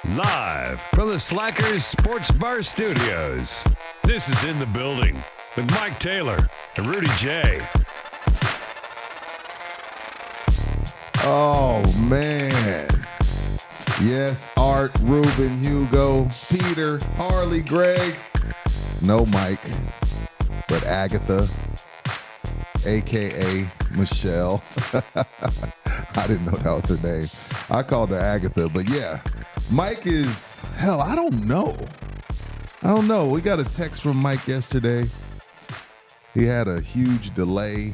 Live from the Slackers Sports Bar Studios, this is In the Building with Mike Taylor and Rudy Jay. Oh, man. Yes, Art, Ruben, Hugo, Peter, Harley, Greg. No Mike, but Agatha, a.k.a. Michelle. I didn't know that was her name. I called her Agatha, but yeah. Mike is, hell, I don't know. We got a text from Mike yesterday. He had a huge delay.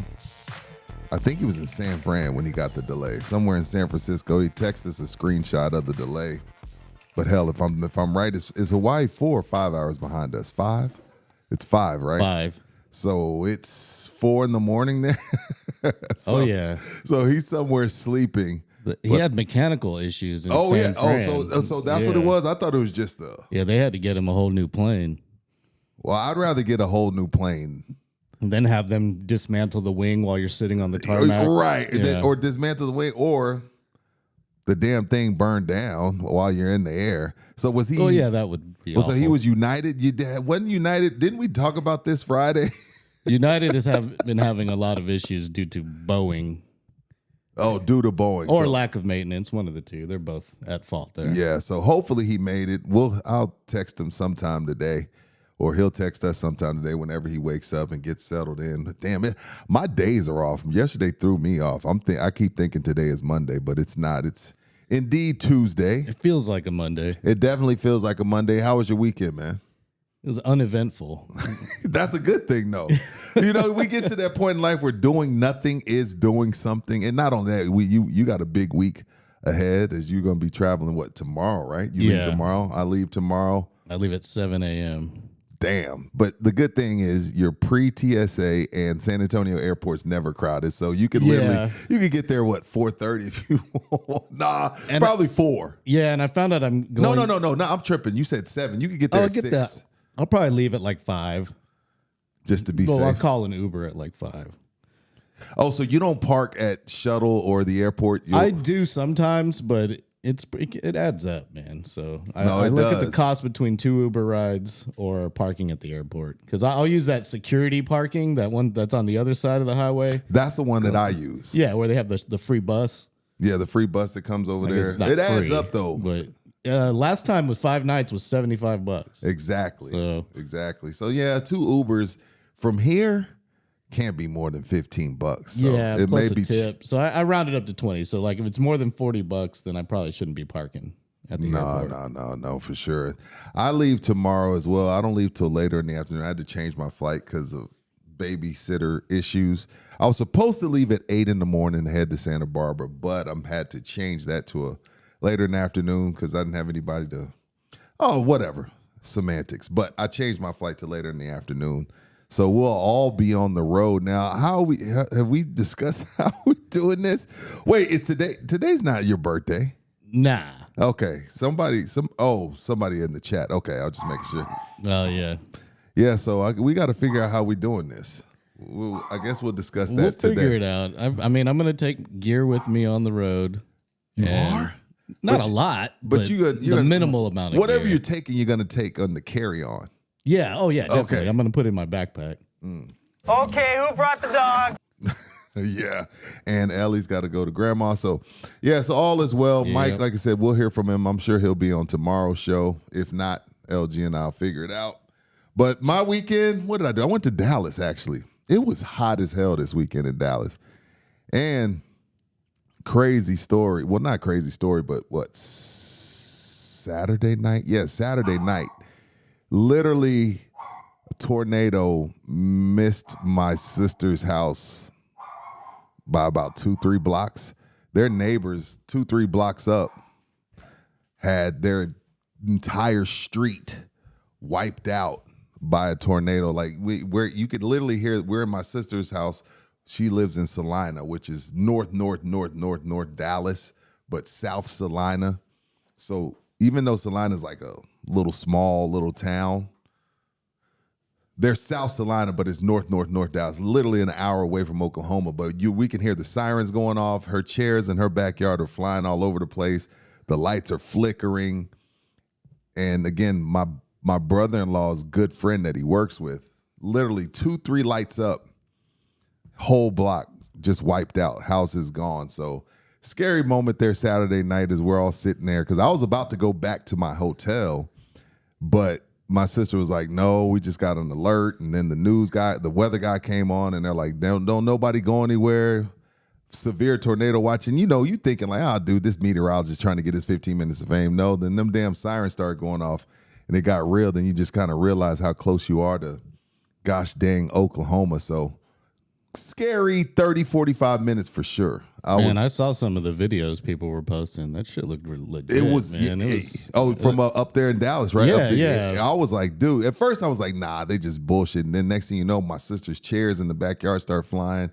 I think he was in San Fran when he got the delay. Somewhere in San Francisco. He texted us a screenshot of the delay. But hell, if I'm right, is Hawaii 4 or 5 hours behind us? 5? It's 5, right? 5. So it's 4 in the morning there. Oh yeah. So he's somewhere sleeping. He had mechanical issues in San Fran. So that's what it was. I thought it was just Yeah, they had to get him a whole new plane. Well, I'd rather get a whole new plane. And then have them dismantle the wing while you're sitting on the tarmac. Right. Yeah. Or dismantle the wing, or the damn thing burned down while you're in the air. So was he? Oh yeah, that would be. Well, awful. so he was United. Wasn't United? Didn't we talk about this Friday? United has been having a lot of issues due to Boeing. Oh, due to Boeing. Or lack of maintenance, one of the two. They're both at fault there. Yeah, so hopefully he made it. I'll text him sometime today, or he'll text us sometime today whenever he wakes up and gets settled in. But damn it, my days are off. Yesterday threw me off. I keep thinking today is Monday, but it's not. It's indeed Tuesday. It feels like a Monday. It definitely feels like a Monday. How was your weekend, man? It was uneventful. That's a good thing, though. We get to that point in life where doing nothing is doing something. And not only that, you got a big week ahead as you're going to be traveling, tomorrow, right? You leave tomorrow? I leave tomorrow. I leave at 7 a.m. Damn. But the good thing is you're pre-TSA and San Antonio Airport's never crowded. So you could literally, you could get there, 4:30 if you want. Nah, and probably 4. Yeah, and I found out I'm going. No, I'm tripping. You said 7. You could get there at 6. That. I'll probably leave at 5. Just to be safe. I'll call an Uber at 5. Oh, so you don't park at Shuttle or the airport? I do sometimes, but it adds up, man. So I look at the cost between 2 Uber rides or parking at the airport, because I'll use that security parking, that one that's on the other side of the highway. That's the one that I use. Yeah, where they have the free bus. Yeah, the free bus that comes over there. It adds up though. But last time with 5 nights was $75. Exactly. Exactly. So yeah, 2 Ubers from here can't be more than $15. So yeah, it plus may be a tip. So I rounded up to 20. So if it's more than $40, then I probably shouldn't be parking at the airport. No, for sure. I leave tomorrow as well. I don't leave till later in the afternoon. I had to change my flight because of babysitter issues. I was supposed to leave at 8 in the morning and head to Santa Barbara, but I'm had to change that to a later in the afternoon because I didn't have anybody to, whatever, semantics. But I changed my flight to later in the afternoon. So we'll all be on the road. Now, have we discussed how we're doing this? Wait, is today's not your birthday? Nah. Okay. Somebody in the chat. Okay, I'll just make sure. Oh, yeah. Yeah, so we got to figure out how we're doing this. I guess we'll discuss that today. We'll figure it out. I'm going to take gear with me on the road. You are? Not a lot, but you're the minimal amount of whatever gear. you're taking, you're going to take on the carry-on. Yeah. Oh, yeah, definitely. Okay. I'm going to put it in my backpack. Okay, who brought the dog? Yeah, and Ellie's got to go to grandma. So, yeah, so all is well. Yeah. Mike, like I said, we'll hear from him. I'm sure he'll be on tomorrow's show. If not, LG and I'll figure it out. But my weekend, what did I do? I went to Dallas, actually. It was hot as hell this weekend in Dallas. And crazy story. Well, not crazy story, but Saturday night? Yeah, Saturday night. Literally, a tornado missed my sister's house by about 2-3 blocks. Their neighbors 2-3 blocks up had their entire street wiped out by a tornado. Where you could literally hear, we're in my sister's house. She lives in Salina, which is north Dallas, but South Salina. So even though Salina is like a small town, they're South Salina, but it's north Dallas, literally an hour away from Oklahoma. But we can hear the sirens going off. Her chairs in her backyard are flying all over the place. The lights are flickering. And again, my brother-in-law's good friend that he works with, literally 2-3 lights up, whole block just wiped out, house is gone. So scary moment there Saturday night as we're all sitting there, because I was about to go back to my hotel, but my sister was like, no, we just got an alert. And then the weather guy came on, and they're like, don't nobody go anywhere. Severe tornado watching. You thinking like, dude, this meteorologist trying to get his 15 minutes of fame. No, then them damn sirens started going off, and it got real. Then you just kind of realize how close you are to gosh dang Oklahoma. So scary 30, 45 minutes for sure. I saw some of the videos people were posting. That shit looked legit. It was, man. From up there in Dallas, right? Yeah. I was like, dude, at first I was like, nah, they just bullshit. And then next thing you know, my sister's chairs in the backyard start flying.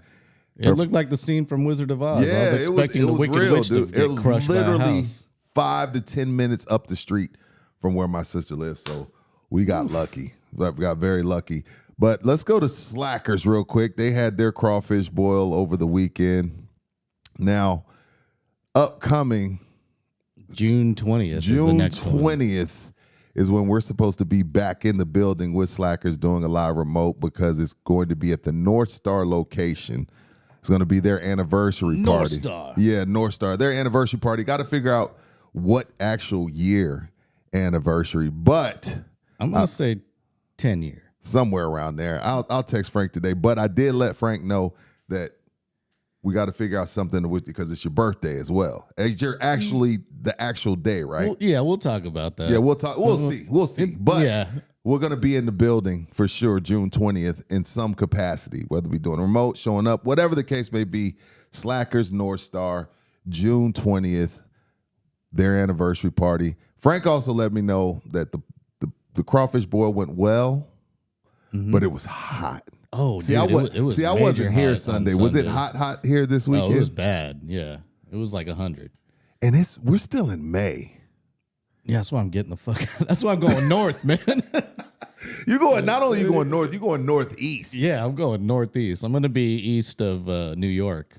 It looked like the scene from Wizard of Oz. Yeah, I was expecting the Wicked real, Witch dude. to get It was crushed by a literally house. 5 to 10 minutes up the street from where my sister lives. So we got lucky. We got very lucky. But let's go to Slackers real quick. They had their crawfish boil over the weekend. Now, upcoming June 20th is the June next one. 20th is when we're supposed to be back in the building with Slackers doing a live remote, because it's going to be at the North Star location. It's going to be their anniversary party. North Star. Yeah, North Star. Their anniversary party. Got to figure out what actual year anniversary, but I'm going to say 10 year. Somewhere around there. I'll text Frank today, but I did let Frank know that we got to figure out something with you because it's your birthday as well. You're actually the actual day, right? Well, yeah, we'll talk about that. Yeah, we'll talk. We'll see. But yeah. we're going to be in the building for sure June 20th in some capacity, whether we're doing remote, showing up, whatever the case may be. Slackers, North Star, June 20th, their anniversary party. Frank also let me know that the crawfish boil went well, but it was hot. Oh, see, dude, I it was wasn't here major Sunday. hot on Was it Sunday. hot here this Oh, weekend? it was bad. Yeah, it was like 100. And we're still in May. Yeah, that's why I'm getting the fuck out. That's why I'm going north, man. You're going, not only you going north, you're going northeast. Yeah, I'm going northeast. I'm going to be east of New York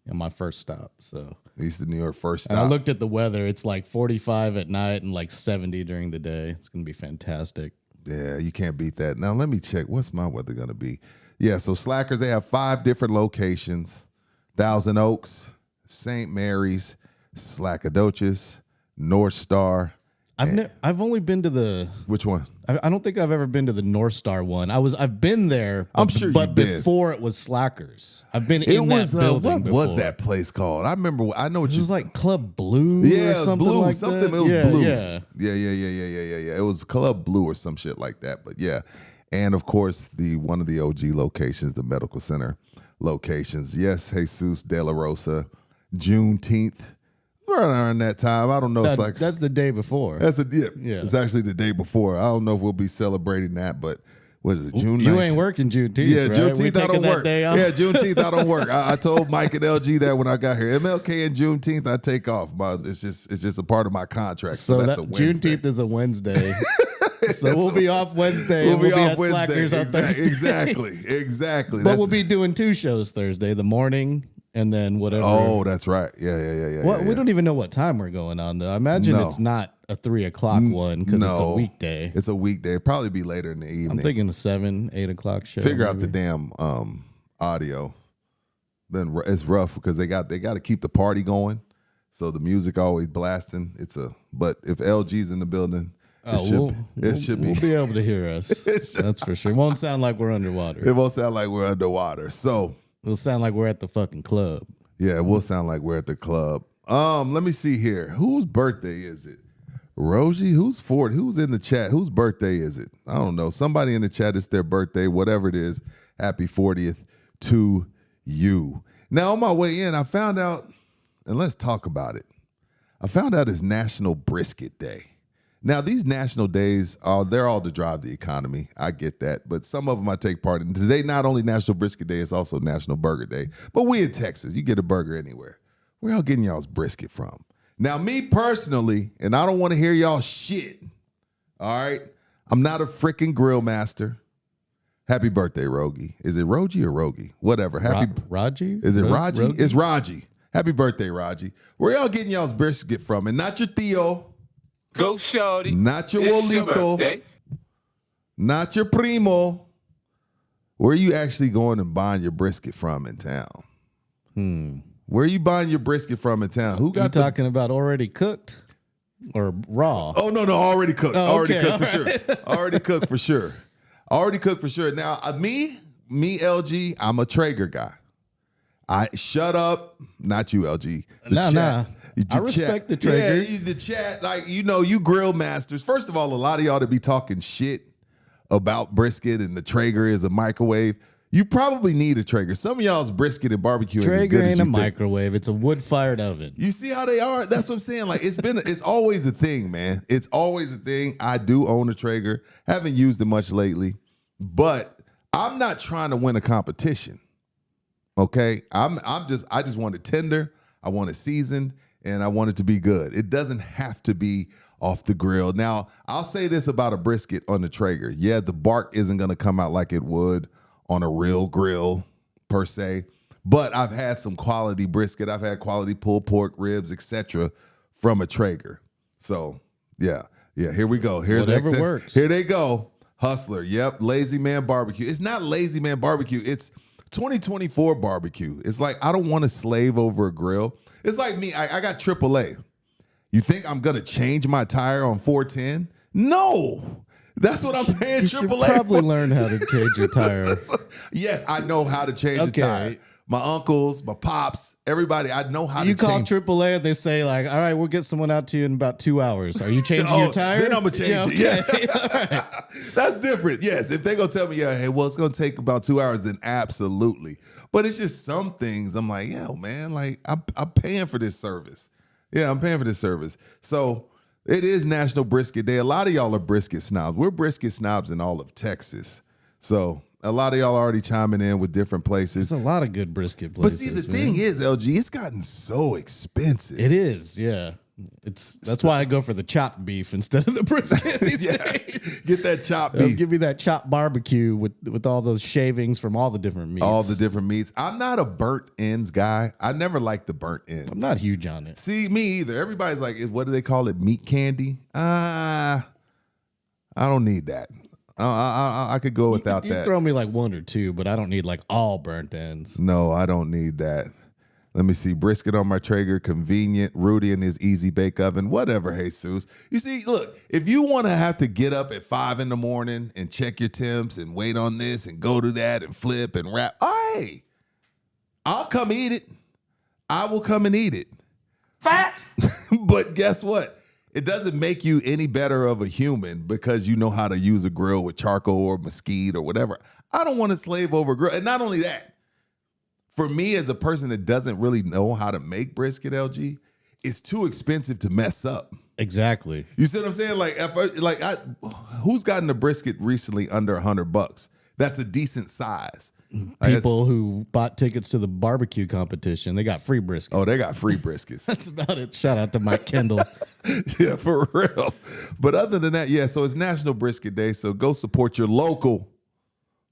in my first stop. So East of New York, first and I stop. looked at the weather. It's like 45 at night and like 70 during the day. It's going to be fantastic. Yeah, you can't beat that. Now, let me check. What's my weather going to be? Yeah, so Slackers, they have 5 different locations. Thousand Oaks, St. Mary's, Slackadoches, North Star. I've only been to the. Which one? I don't think I've ever been to the North Star one. I've been there. I'm sure but you've been. before it was Slackers. I've been It in was, that building what before. was that place called? I remember, I know what It you. was like Club Blue. Yeah, or something Blue, like something. that. It was yeah, Blue. Yeah. Yeah. It was Club Blue or some shit like that. But yeah, and of course one of the OG locations, the medical center locations. Yes, Jesus De La Rosa, Juneteenth. Right around that time. I don't know. That's the day before. That's yeah. Yeah. It's actually the day before. I don't know if we'll be celebrating that, but what is it? June 19th? You ain't working Juneteenth. Yeah, right? Juneteenth I don't work. Day off? Yeah, Juneteenth I don't work. I told Mike and LG that when I got here. MLK and Juneteenth I take off. It's just a part of my contract. So that's a Wednesday. Juneteenth is a Wednesday. So we'll be off Wednesday. We'll and be we'll off be at Wednesday. Slackers on Thursday. Exactly. But we'll be doing 2 shows Thursday, the morning and then whatever. Oh, that's right. Yeah. Well, we don't even know what time we're going on, though. I imagine No. it's not a 3 o'clock one because it's a weekday. It's a weekday. It'll probably be later in the evening. I'm thinking the 7, 8 o'clock show. Figure out the maybe. damn audio. It's rough because they got to keep the party going, so the music always blasting. But if LG's in the building, it should be. We'll be able to hear us. That's for sure. It won't sound like we're underwater. It won't sound like we're underwater. So It'll sound like we're at the fucking club. yeah, it will sound like we're at the club. Let me see here. Whose birthday is it? Rosie? Who's 40? Who's in the chat? Whose birthday is it? I don't know. Somebody in the chat, it's their birthday, whatever it is. Happy 40th to you. Now, on my way in, I found out, and let's talk about it. I found out it's National Brisket Day. Now, these national days, they're all to drive the economy. I get that. But some of them I take part in. Today, not only National Brisket Day, it's also National Burger Day. But we in Texas, you get a burger anywhere. Where y'all getting y'all's brisket from? Now, me personally, and I don't want to hear y'all shit, all right? I'm not a freaking grill master. Happy birthday, Rogie. Is it Rogie or Rogie? Whatever. Raji? Is it Raji? Rogi? It's Raji. Happy birthday, Raji. Where y'all getting y'all's brisket from? And not your Theo. Go, shorty. Not your It's your Wolito. birthday. Not your primo. Where are you actually going and buying your brisket from in town? Where are you buying your brisket from in town? Who You got talking about already cooked or raw? Oh, no, already cooked. Oh, already okay, cooked for sure. Already cooked for sure. Already cooked for sure. Now, me, LG, I'm a Traeger guy. I shut up. Not you, LG. Nah. The I respect the Traeger. Yeah, the chat, like, you grill masters. First of all, a lot of y'all to be talking shit about brisket and the Traeger is a microwave. You probably need a Traeger. Some of y'all's brisket and barbecue ain't as Traeger good as ain't you a think. microwave. It's a wood-fired oven. You see how they are? That's what I'm saying. Like, it's always a thing, man. It's always a thing. I do own a Traeger. Haven't used it much lately, but I'm not trying to win a competition. Okay? I just want it tender. I want it seasoned, and I want it to be good. It doesn't have to be off the grill. Now, I'll say this about a brisket on the Traeger. Yeah, the bark isn't going to come out like it would on a real grill per se, but I've had some quality brisket. I've had quality pulled pork, ribs, etc. from a Traeger. So, yeah, here we go. Here's Whatever excess. works. Here they go. Hustler. Yep, Lazy Man Barbecue. It's not Lazy Man Barbecue. It's 2024 barbecue. It's like I don't want to slave over a grill. It's like me. I got AAA. You think I'm gonna change my tire on 410? No, that's what I'm paying You should AAA probably for. learn how to change your tire. Yes, I know how to change the Okay. tire. My uncles, my pops, everybody, I know how You to call change. AAA and they say like, all right, we'll get someone out to you in about 2 hours. Are you changing your tire? Then I'm gonna change it. Yeah, Yeah, that's different. Yes, if they gonna tell me, yeah, hey, well, it's gonna take about 2 hours, then absolutely. But it's just some things I'm like, yo, man, like I'm paying for this service. Yeah, I'm paying for this service. So it is National Brisket Day. A lot of y'all are brisket snobs. We're brisket snobs in all of Texas. So a lot of y'all are already chiming in with different places. There's a lot of good brisket But places. see, the man. thing is, LG, it's gotten so expensive. It is, yeah. That's why I go for the chopped beef instead of the brisket these days. Get that chopped They'll beef. give me that chopped barbecue with all those shavings from all the different meats. All the different meats. I'm not a burnt ends guy. I never liked the burnt ends. I'm not huge on it. See, me either. Everybody's like, what do they call it? Meat candy? I don't need that. I could go without You that. throw me like one or two, but I don't need like all burnt ends. No, I don't need that. Let me see. Brisket on my Traeger, convenient. Rudy in his easy bake oven, whatever, Jesus. You see, look, if you want to have to get up at 5 in the morning and check your temps and wait on this and go to that and flip and wrap, all right, I'll come eat it. I will come and eat it. Fat. But guess what? It doesn't make you any better of a human because you know how to use a grill with charcoal or mesquite or whatever. I don't want to slave over a grill. And not only that, for me as a person that doesn't really know how to make brisket, LG, it's too expensive to mess up. Exactly. You see what I'm saying? Who's gotten a brisket recently under $100? That's a decent size. People who bought tickets to the barbecue competition, they got free brisket. Oh, they got free briskets. That's about it. Shout out to Mike Kendall. Yeah, for real. But other than that, yeah, so it's National Brisket Day, so go support your local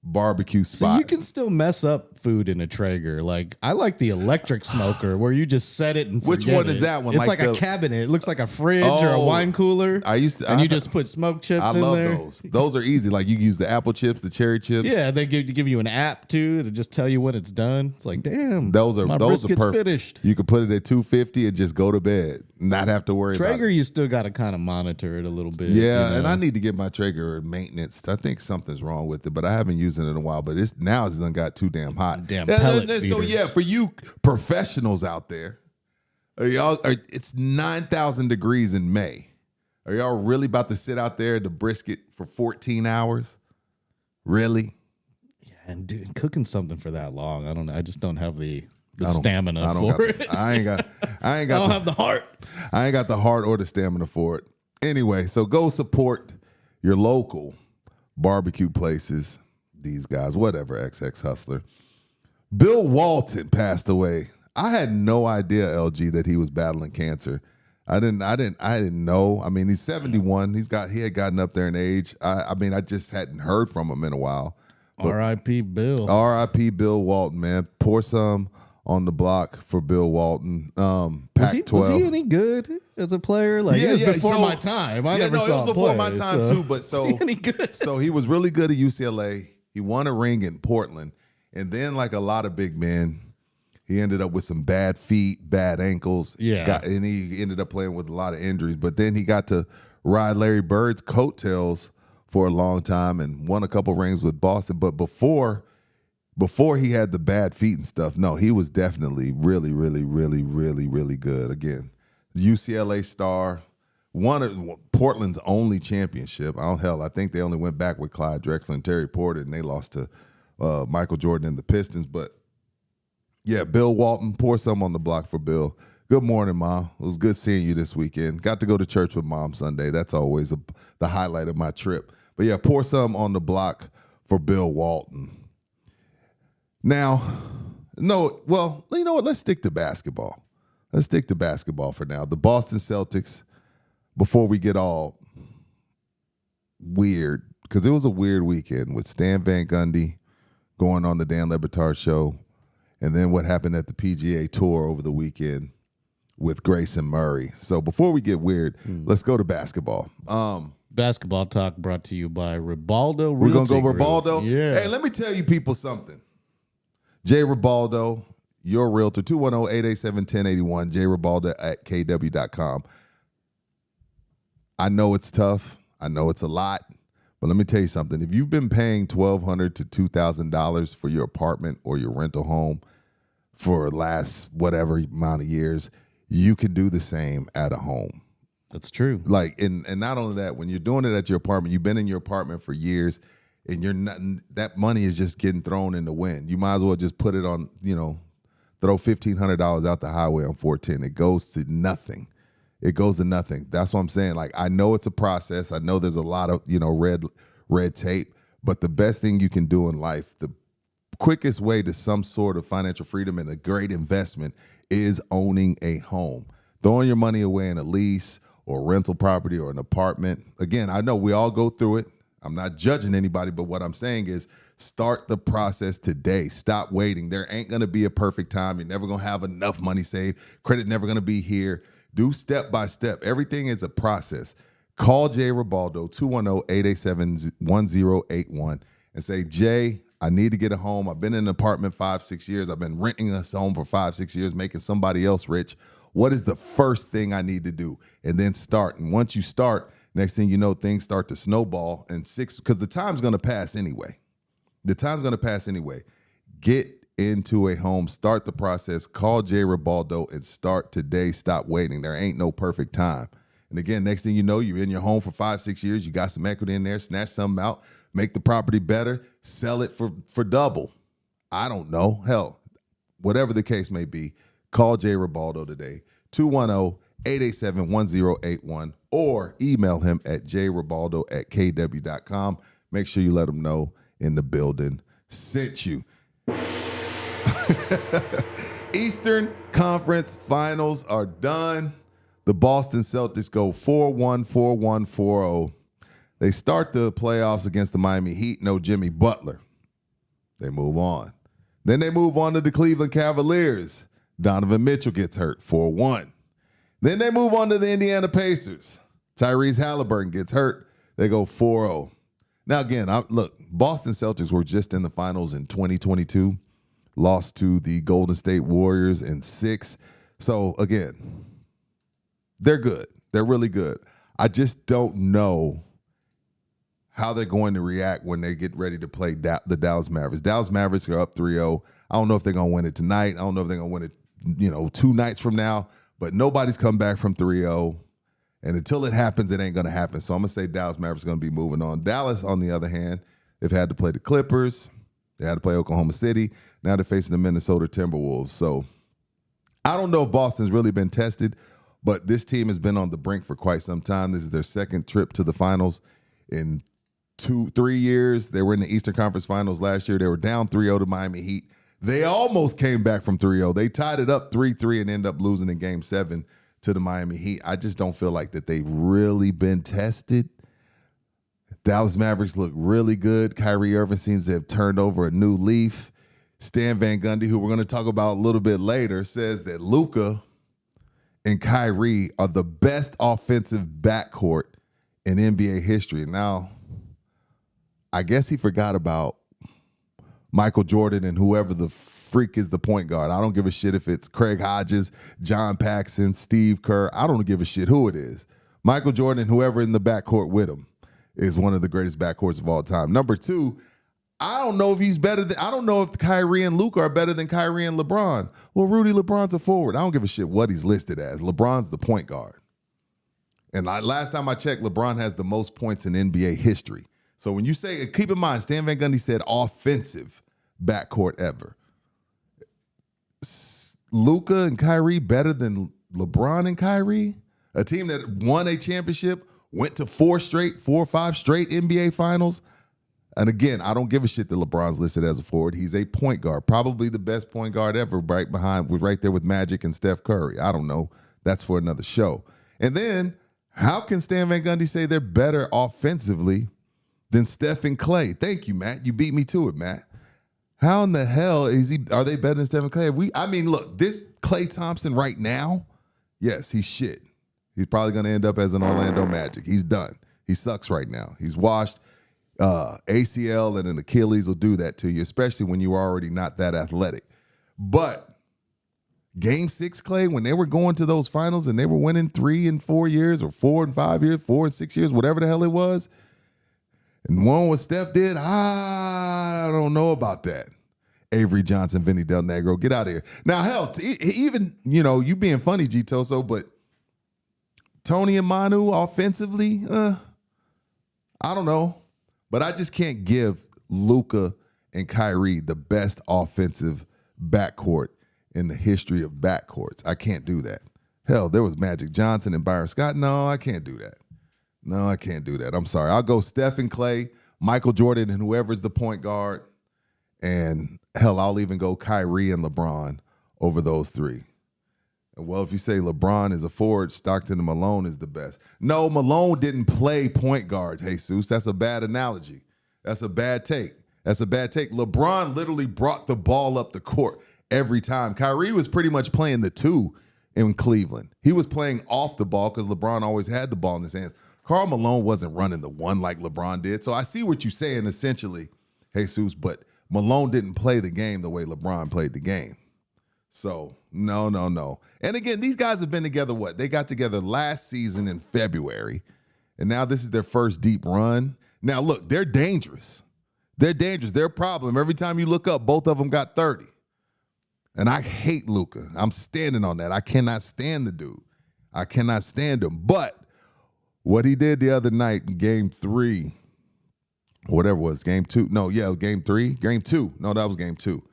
barbecue So spot. you can still mess up food in a Traeger. Like I like the electric smoker where you just set it and Which forget one is it. that one? It's Like like a the- cabinet. It looks like a fridge or a Oh, wine cooler. I used to, and you just put smoke chips I in love there. those. Those are easy. Like you use the apple chips, the cherry chips. Yeah, they give you an app too to just tell you when it's done. It's like, damn, Those my are brisket's perfect. finished. You can put it at 250 and just go to bed, not have to worry about Traeger, it. you still got to kind of monitor it a little bit. Yeah, you know? and I need to get my Traeger maintenance. I think something's wrong with it, but I haven't used it in a while. But it's done got too damn hot. Damn pellet So feeders. yeah, for you professionals out there, it's 9,000 degrees in May. Are y'all really about to sit out there at the brisket for 14 hours? Really? And dude, cooking something for that long, I don't know. I just don't have the I don't- stamina I don't for got it. I ain't got I don't have the heart. I ain't got the heart or the stamina for it. Anyway, so go support your local barbecue places. These guys, whatever, XX Hustler. Bill Walton passed away. I had no idea, LG, that he was battling cancer. I didn't know. I mean, he's 71. He had gotten up there in age. I just hadn't heard from him in a while. R.I.P. Bill. R.I.P. Bill Walton, man. Pour some on the block for Bill Walton. Pac-12. Was he any good as a player? Like, it was before my time. I never saw it was before my time so. too. But so, Was he any good? So he was really good at UCLA. He won a ring in Portland, and then like a lot of big men, he ended up with some bad feet, bad ankles. Yeah, and he ended up playing with a lot of injuries. But then he got to ride Larry Bird's coattails for a long time and won a couple rings with Boston. But before he had the bad feet and stuff, no, he was definitely really, really, really, really, really good. Again, UCLA star, won Portland's only championship. I think they only went back with Clyde Drexler and Terry Porter, and they lost to Michael Jordan and the Pistons. But yeah, Bill Walton, pour some on the block for Bill. Good morning, Mom. It was good seeing you this weekend. Got to go to church with Mom Sunday. That's always the highlight of my trip. But yeah, pour some on the block for Bill Walton. Now, you know what? Let's stick to basketball. Let's stick to basketball for now. The Boston Celtics, before we get all weird, because it was a weird weekend with Stan Van Gundy going on the Dan Le Batard show, and then what happened at the PGA Tour over the weekend with Grayson Murray. So before we get weird, let's go to basketball. Basketball talk brought to you by Ribaldo. We're going to go Realty Ribaldo? Group. Yeah. Hey, let me tell you people something. Jay Ribaldo, your realtor, 210-887-1081, jribaldo@kw.com. I know it's tough. I know it's a lot. But let me tell you something. If you've been paying $1,200 to $2,000 for your apartment or your rental home for the last whatever amount of years, you can do the same at a home. That's true. Like, and not only that, when you're doing it at your apartment, you've been in your apartment for years, and you're not, that money is just getting thrown in the wind. You might as well just put it on, throw $1,500 out the highway on 410. It goes to nothing. It goes to nothing. That's what I'm saying. Like, I know it's a process. I know there's a lot of, red tape, but the best thing you can do in life, the quickest way to some sort of financial freedom and a great investment is owning a home. Throwing your money away in a lease or rental property or an apartment. Again, I know we all go through it. I'm not judging anybody, but what I'm saying is start the process today. Stop waiting. There ain't going to be a perfect time. You're never going to have enough money saved. Credit never going to be here. Do step by step. Everything is a process. Call Jay Ribaldo, 210-887-1081, and say, Jay, I need to get a home. I've been in an apartment 5-6 years. I've been renting this home for 5-6 years, making somebody else rich. What is the first thing I need to do? And then start. And once you start, next thing you know, things start to snowball. And because the time's going to pass anyway. The time's going to pass anyway. Get into a home, start the process, call Jay Ribaldo and start today. Stop waiting. There ain't no perfect time. And again, next thing you know, you're in your home for 5-6 years. You got some equity in there, snatch something out, make the property better, sell it for double. I don't know. Hell, whatever the case may be, call Jay Ribaldo today, 210-887-1081, or email him at jribaldo@kw.com. Make sure you let him know in the building sent you. Eastern Conference Finals are done. The Boston Celtics go 4-1, 4-1, 4-0. They start the playoffs against the Miami Heat. No Jimmy Butler. They move on. Then they move on to the Cleveland Cavaliers. Donovan Mitchell gets hurt, 4-1. Then they move on to the Indiana Pacers. Tyrese Halliburton gets hurt. They go 4-0. Now, again, look, Boston Celtics were just in the finals in 2022. Lost to the Golden State Warriors in 6. So, again, they're good. They're really good. I just don't know how they're going to react when they get ready to play the Dallas Mavericks. Dallas Mavericks are up 3-0. I don't know if they're going to win it tonight. I don't know if they're going to win it, 2 nights from now. But nobody's come back from 3-0. And until it happens, it ain't going to happen. So I'm going to say Dallas Mavericks are going to be moving on. Dallas, on the other hand, they've had to play the Clippers. They had to play Oklahoma City. Now they're facing the Minnesota Timberwolves. So I don't know if Boston's really been tested, but this team has been on the brink for quite some time. This is their second trip to the finals in 3 years. They were in the Eastern Conference Finals last year. They were down 3-0 to Miami Heat. They almost came back from 3-0. They tied it up 3-3 and ended up losing in Game 7 to the Miami Heat. I just don't feel like that they've really been tested. Dallas Mavericks look really good. Kyrie Irving seems to have turned over a new leaf. Stan Van Gundy, who we're going to talk about a little bit later, says that Luka and Kyrie are the best offensive backcourt in NBA history. Now, I guess he forgot about Michael Jordan and whoever the freak is the point guard. I don't give a shit if it's Craig Hodges, John Paxson, Steve Kerr. I don't give a shit who it is. Michael Jordan and whoever in the backcourt with him is one of the greatest backcourts of all time. Number two, I don't know if he's better than, I don't know if Kyrie and Luka are better than Kyrie and LeBron. Well, Rudy, LeBron's a forward. I don't give a shit what he's listed as. LeBron's the point guard. And last time I checked, LeBron has the most points in NBA history. So when you say, keep in mind, Stan Van Gundy said offensive backcourt ever. Luka and Kyrie better than LeBron and Kyrie? A team that won a championship, went to 4 or 5 straight NBA finals. And again, I don't give a shit that LeBron's listed as a forward. He's a point guard, probably the best point guard ever, right there with Magic and Steph Curry. I don't know. That's for another show. And then, how can Stan Van Gundy say they're better offensively than Steph and Clay? Thank you, Matt. You beat me to it, Matt. How in the hell are they better than Steph and Clay? Look, this Klay Thompson right now, yes, he's shit. He's probably going to end up as an Orlando Magic. He's done. He sucks right now. He's washed. ACL and an Achilles will do that to you, especially when you're already not that athletic. But Game 6, Clay, when they were going to those finals and they were winning 3 and 4 years or 4 and 5 years, 4 and 6 years, whatever the hell it was, and one what Steph did, I don't know about that. Avery Johnson, Vinny Del Negro, get out of here. Now, hell, even, you being funny, G Toso, but Tony and Manu offensively, I don't know. But I just can't give Luka and Kyrie the best offensive backcourt in the history of backcourts. I can't do that. Hell, there was Magic Johnson and Byron Scott. No, I can't do that. No, I can't do that. I'm sorry. I'll go Steph and Clay, Michael Jordan, and whoever's the point guard. And hell, I'll even go Kyrie and LeBron over those three. Well, if you say LeBron is a forward, Stockton and Malone is the best. No, Malone didn't play point guard, Jesus. That's a bad analogy. That's a bad take. LeBron literally brought the ball up the court every time. Kyrie was pretty much playing the 2 in Cleveland. He was playing off the ball because LeBron always had the ball in his hands. Karl Malone wasn't running the 1 like LeBron did. So I see what you're saying essentially, Jesus, but Malone didn't play the game the way LeBron played the game. So, no. And again, these guys have been together, what? They got together last season in February, and now this is their first deep run. Now, look, they're dangerous. They're a problem. Every time you look up, both of them got 30. And I hate Luka. I'm standing on that. I cannot stand the dude. I cannot stand him. But what he did the other night in Game 3, whatever it was, Game 2. No, yeah, Game 3. Game 2. No, that was Game 2.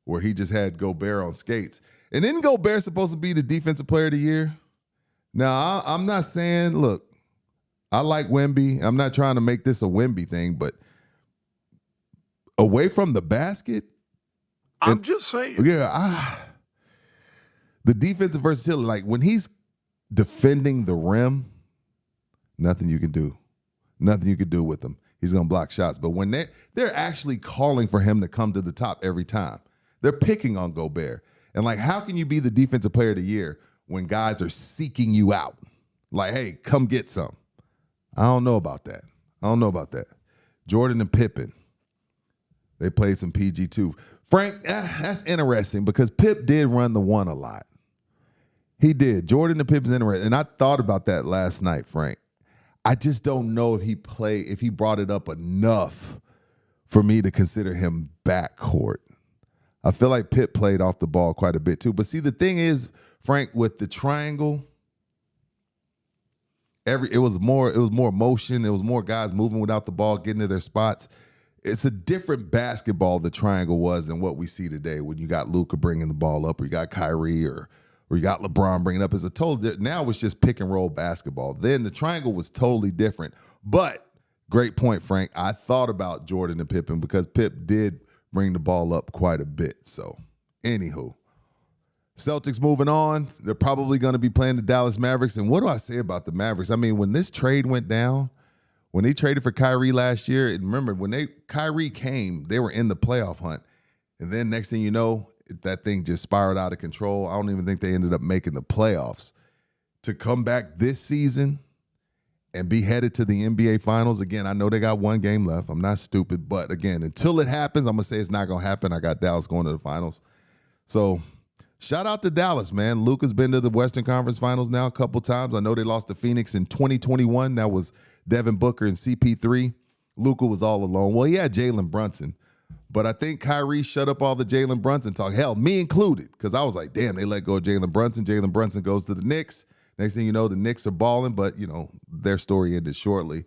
Where he just had Gobert on skates. And then Gobert's supposed to be the defensive player of the year. Now, I'm not saying, look, I like Wemby. I'm not trying to make this a Wemby thing, but away from the basket. I'm just saying. Yeah, the defensive versatility, like when he's defending the rim, nothing you can do. Nothing you can do with him. He's going to block shots. But when they're actually calling for him to come to the top every time. They're picking on Gobert. And, like, how can you be the defensive player of the year when guys are seeking you out? Like, hey, come get some. I don't know about that. Jordan and Pippen, they played some PG2. Frank, that's interesting because Pip did run the 1 a lot. He did. Jordan and Pippen's interesting. And I thought about that last night, Frank. I just don't know if he brought it up enough for me to consider him backcourt. I feel like Pitt played off the ball quite a bit too. But see, the thing is, Frank, with the triangle, it was more motion. It was more guys moving without the ball, getting to their spots. It's a different basketball the triangle was than what we see today when you got Luka bringing the ball up or you got Kyrie or you got LeBron bringing it up. Now it's just pick and roll basketball. Then the triangle was totally different. But great point, Frank. I thought about Jordan and Pippen because Pip did bring the ball up quite a bit. So, anywho, Celtics moving on. They're probably going to be playing the Dallas Mavericks. And what do I say about the Mavericks? I mean, when this trade went down, when they traded for Kyrie last year, and remember, when Kyrie came, they were in the playoff hunt. And then next thing you know, that thing just spiraled out of control. I don't even think they ended up making the playoffs. To come back this season and be headed to the NBA Finals, again, I know they got one game left. I'm not stupid. But again, until it happens, I'm going to say it's not going to happen. I got Dallas going to the finals. So shout out to Dallas, man. Luka's been to the Western Conference Finals now a couple times. I know they lost to Phoenix in 2021. That was Devin Booker and CP3. Luka was all alone. Well, he had Jalen Brunson. But I think Kyrie shut up all the Jalen Brunson talk. Hell, me included, because I was like, damn, they let go of Jalen Brunson. Jalen Brunson goes to the Knicks. Next thing you know, the Knicks are balling, but, their story ended shortly.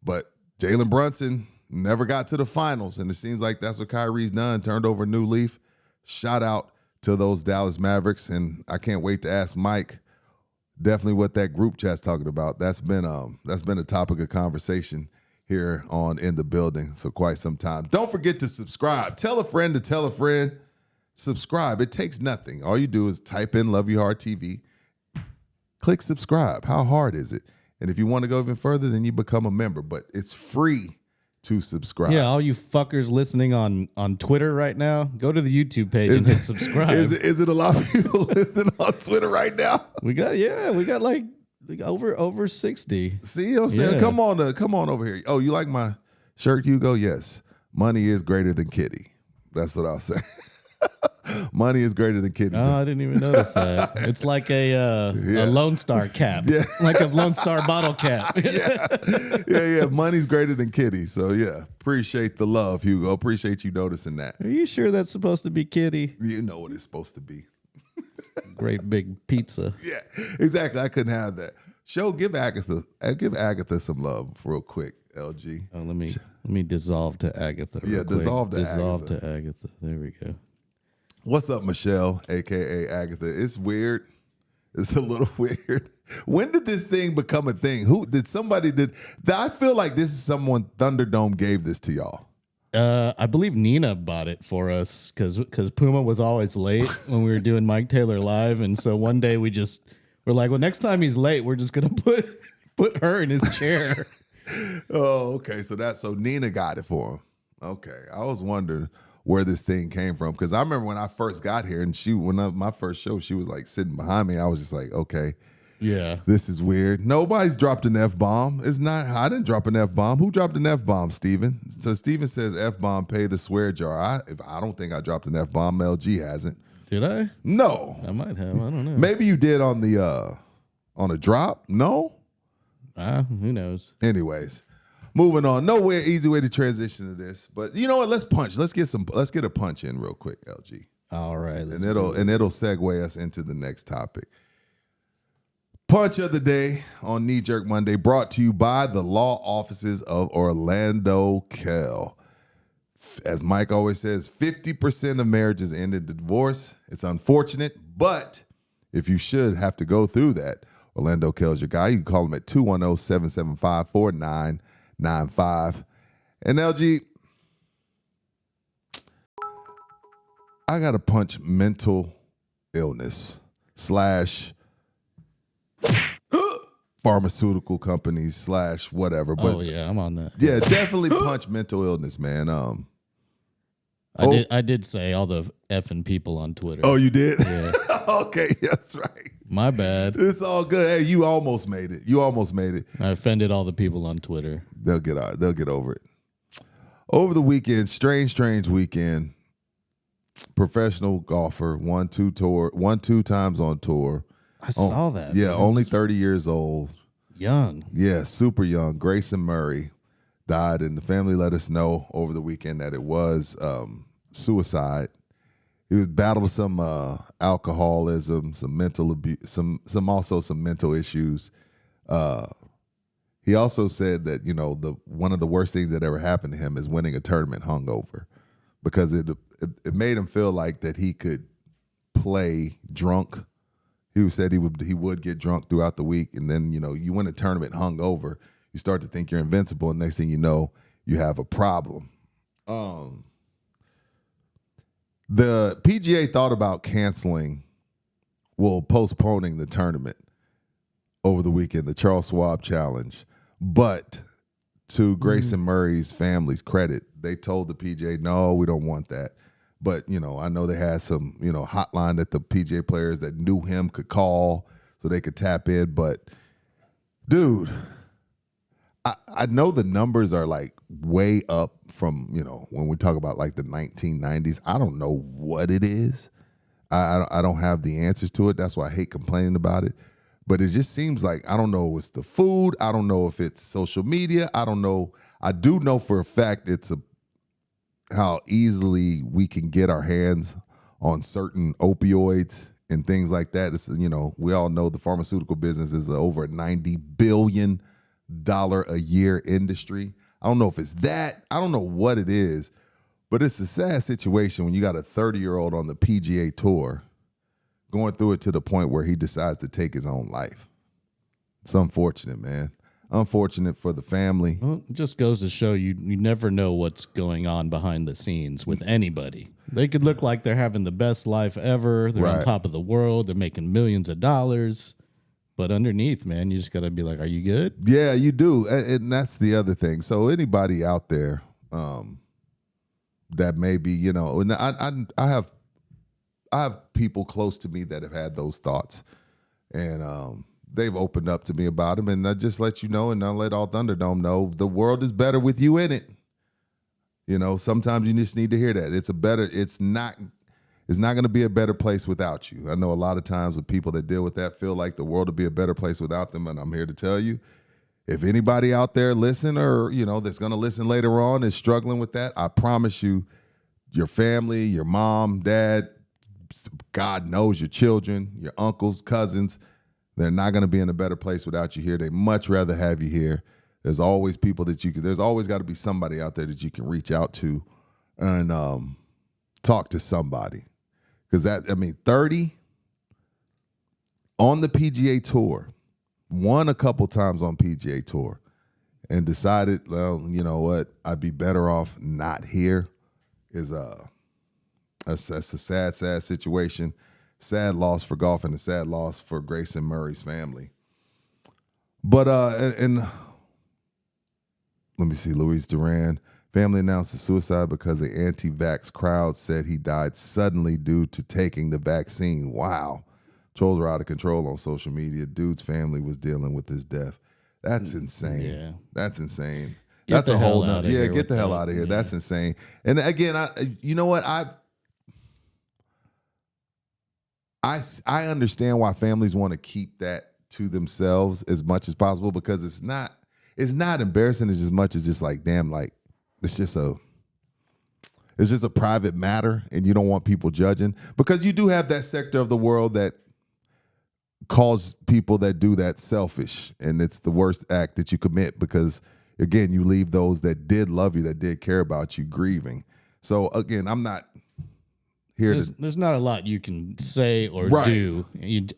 But Jalen Brunson never got to the finals, and it seems like that's what Kyrie's done, turned over a new leaf. Shout out to those Dallas Mavericks, and I can't wait to ask Mike definitely what that group chat's talking about. That's been a topic of conversation here on In the Building, so quite some time. Don't forget to subscribe. Tell a friend to tell a friend. Subscribe. It takes nothing. All you do is type in Love You Hard TV. Click subscribe. How hard is it? And if you want to go even further, then you become a member. But it's free to subscribe. Yeah, all you fuckers listening on Twitter right now, go to the YouTube page and hit subscribe. Is it a lot of people listening on Twitter right now? We got like over 60. See what I'm saying? Yeah. Come on over here. Oh, you like my shirt, Hugo? Yes. Money is greater than kitty. That's what I'll say. Money is greater than kitty. Oh, I didn't even notice that. It's like a Lone Star cap. Yeah. Like a Lone Star bottle cap. Yeah. Money's greater than kitty. So, yeah, appreciate the love, Hugo. Appreciate you noticing that. Are you sure that's supposed to be kitty? You know what it's supposed to be. Great big pizza. Yeah, exactly. I couldn't have that. Give Agatha some love real quick, LG. Oh, let me dissolve to Agatha. Yeah, quick. dissolve to Agatha. There we go. What's up, Michelle, a.k.a. Agatha? It's weird. It's a little weird. When did this thing become a thing? I feel like this is someone Thunderdome gave this to y'all. I believe Nina bought it for us because Puma was always late when we were doing Mike Taylor Live. And so one day we're like, well, next time he's late, we're just going to put her in his chair. Oh, okay. So Nina got it for him. Okay. I was wondering where this thing came from, because I remember when I first got here and my first show, she was like sitting behind me. I was just like, okay, yeah, this is weird. Nobody's dropped an F-bomb. It's not. I didn't drop an F-bomb. Who dropped an F-bomb? Steven. So Steven says F-bomb, pay the swear jar. I don't think I dropped an F-bomb. LG hasn't. Did I? No. I might have. I don't know. Maybe you did on a drop. No. Who knows? Anyways. Moving on. Nowhere easy way to transition to this, but you know what? Let's punch. Let's get a punch in real quick, LG. All right, and it'll segue us into the next topic. Punch of the day on Knee Jerk Monday, brought to you by the law offices of Orlando Kell. As Mike always says, 50% of marriages end in divorce. It's unfortunate, but if you should have to go through that, Orlando Kell's your guy. You can call him at 210-775-4995. And LG, I got to punch mental illness / pharmaceutical companies / whatever. But yeah, I'm on that. Yeah, definitely punch mental illness, man. I did say all the effing people on Twitter. Oh, you did? Yeah. Okay, that's right. My bad. It's all good. Hey, you almost made it. I offended all the people on Twitter. They'll get over it. Over the weekend, strange weekend. Professional golfer, won two times on tour. I saw that. Yeah, man. only 30 years old. Young. Yeah, super young. Grayson Murray died, and the family let us know over the weekend that it was suicide. He was battling some alcoholism, some mental abuse, some mental issues. He also said that one of the worst things that ever happened to him is winning a tournament hungover, because it made him feel like that he could play drunk. He said he would get drunk throughout the week, and then you win a tournament hungover, you start to think you're invincible, and next thing you know, you have a problem. The PGA thought about postponing the tournament over the weekend, the Charles Schwab Challenge. But to Grayson Murray's family's credit, they told the PGA, no, we don't want that. But, I know they had some, hotline that the PGA players that knew him could call so they could tap in. But, dude, I know the numbers are like way up from, when we talk about like the 1990s. I don't know what it is. I don't have the answers to it. That's why I hate complaining about it. But it just seems like, I don't know if it's the food. I don't know if it's social media. I don't know. I do know for a fact how easily we can get our hands on certain opioids and things like that. It's, we all know the pharmaceutical business is over a $90 billion a year industry. I don't know if it's that. I don't know what it is, but it's a sad situation when you got a 30-year-old on the PGA Tour going through it to the point where he decides to take his own life. It's unfortunate, man. Unfortunate for the family. Well, it just goes to show you never know what's going on behind the scenes with anybody. They could look like they're having the best life ever. They're on top of the world. They're making millions of dollars. But underneath, man, you just got to be like, are you good? Yeah, you do. And that's the other thing. So anybody out there that may be, and I have people close to me that have had those thoughts. And they've opened up to me about them. And I just let you know, and I'll let all Thunderdome know, the world is better with you in it. Sometimes you just need to hear that. It's not going to be a better place without you. I know a lot of times with people that deal with that feel like the world will be a better place without them. And I'm here to tell you, if anybody out there listening or, that's going to listen later on is struggling with that, I promise you, your family, your mom, dad, God knows your children, your uncles, cousins, they're not going to be in a better place without you here. They much rather have you here. There's always people that there's always got to be somebody out there that you can reach out to and talk to somebody. Because 30 on the PGA Tour, won a couple times on PGA Tour, and decided, well, you know what, I'd be better off not here is that's a sad, sad situation. Sad loss for golf and a sad loss for Grayson Murray's family. But, and let me see, Luis Duran. Family announced a suicide because the anti-vax crowd said he died suddenly due to taking the vaccine. Wow. Trolls are out of control on social media. Dude's family was dealing with his death. That's insane. Yeah. That's insane. Get That's the a whole hell out nother. of Yeah, here get the with hell that. out of here. Yeah. That's insane. And again, you know what? I understand why families want to keep that to themselves as much as possible because it's not embarrassing as much as just like, damn, like it's just a private matter and you don't want people judging, because you do have that sector of the world that calls people that do that selfish, and it's the worst act that you commit because, again, you leave those that did love you, that did care about you, grieving. So, again, I'm not here There's not a lot you can say or Right. do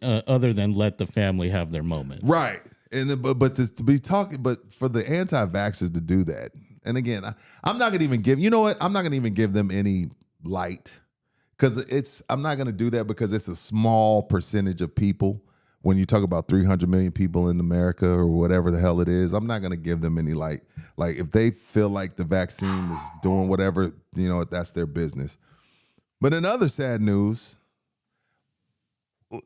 other than let the family have their moment. Right. And but to be talking, but for the anti-vaxxers to do that, and again, I'm not gonna even give. You know what? I'm not gonna even give them any light because I'm not gonna do that because it's a small percentage of people. When you talk about 300 million people in America or whatever the hell it is, I'm not gonna give them any light. Like if they feel like the vaccine is doing whatever, that's their business. But in other sad news,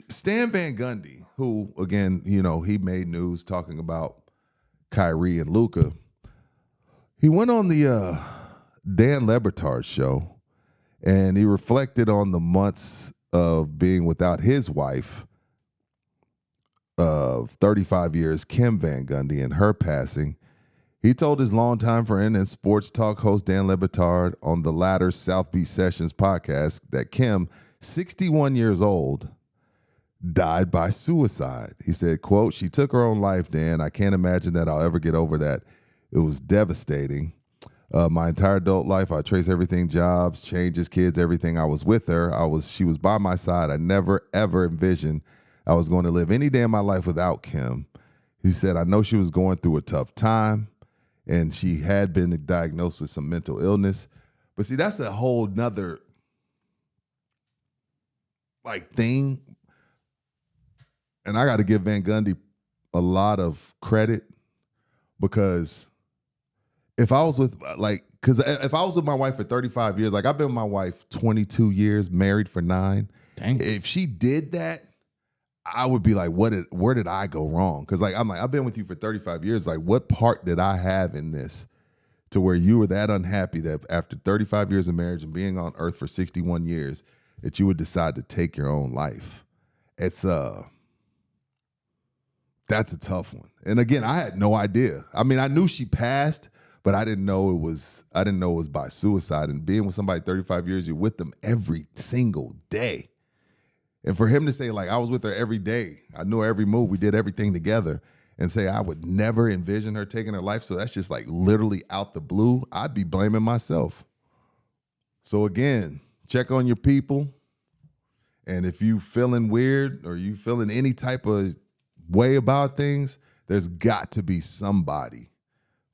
Stan Van Gundy, who, again, he made news talking about Kyrie and Luka, he went on the Dan Le Batard show, and he reflected on the months of being without his wife of 35 years, Kim Van Gundy, and her passing. He told his longtime friend and sports talk host Dan Le Batard on the latter's South Beach Sessions podcast that Kim, 61 years old, died by suicide. He said, quote, "She took her own life, Dan. I can't imagine that I'll ever get over that. It was devastating. My entire adult life, I trace everything, jobs, changes, kids, everything. I was with her. She was by my side. I never, ever envisioned I was going to live any day in my life without Kim." He said, "I know she was going through a tough time, and she had been diagnosed with some mental illness." But see, that's a whole nother thing. And I got to give Van Gundy a lot of credit because if I was with because if I was with my wife for 35 years, like I've been with my wife 22 years, married for 9. Dang. If she did that, I would be like, where did I go wrong? Because I've been with you for 35 years. Like, what part did I have in this to where you were that unhappy that after 35 years of marriage and being on earth for 61 years, that you would decide to take your own life? It's that's a tough one. And again, I had no idea. I mean, I knew she passed, but I didn't know it was by suicide. And being with somebody 35 years, you're with them every single day. And for him to say, like, I was with her every day, I knew her every move, we did everything together, and say I would never envision her taking her life, so that's just like literally out the blue, I'd be blaming myself. So again, check on your people. And if you feeling weird or you feeling any type of way about things, there's got to be somebody.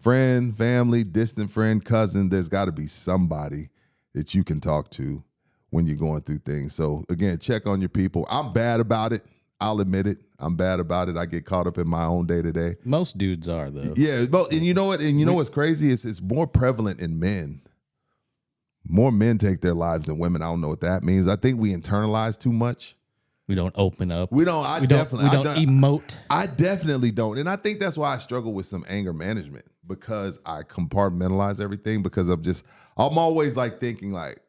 Friend, family, distant friend, cousin, there's got to be somebody that you can talk to when you're going through things. So again, check on your people. I'm bad about it. I'll admit it. I'm bad about it. I get caught up in my own day-to-day. Most dudes are, though. Yeah, but and you know what? And you know what's crazy? It's more prevalent in men. More men take their lives than women. I don't know what that means. I think we internalize too much. We don't open up. We don't. We don't emote. I definitely don't. And I think that's why I struggle with some anger management, because I compartmentalize everything, because I'm always like thinking like,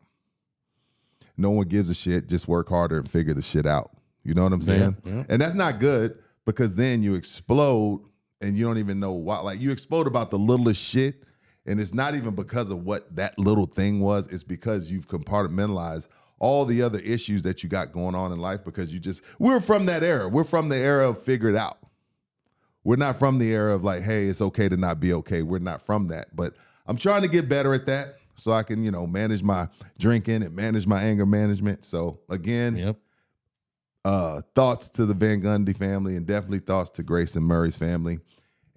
no one gives a shit. Just work harder and figure the shit out. You know what I'm saying? Yeah. And that's not good, because then you explode and you don't even know why. Like, you explode about the littlest shit, and it's not even because of what that little thing was. It's because you've compartmentalized all the other issues that you got going on in life, because we're from that era. We're from the era of figure it out. We're not from the era of like, hey, it's okay to not be okay. We're not from that. But I'm trying to get better at that so I can, manage my drinking and manage my anger management. So again, thoughts to the Van Gundy family, and definitely thoughts to Grace and Murray's family,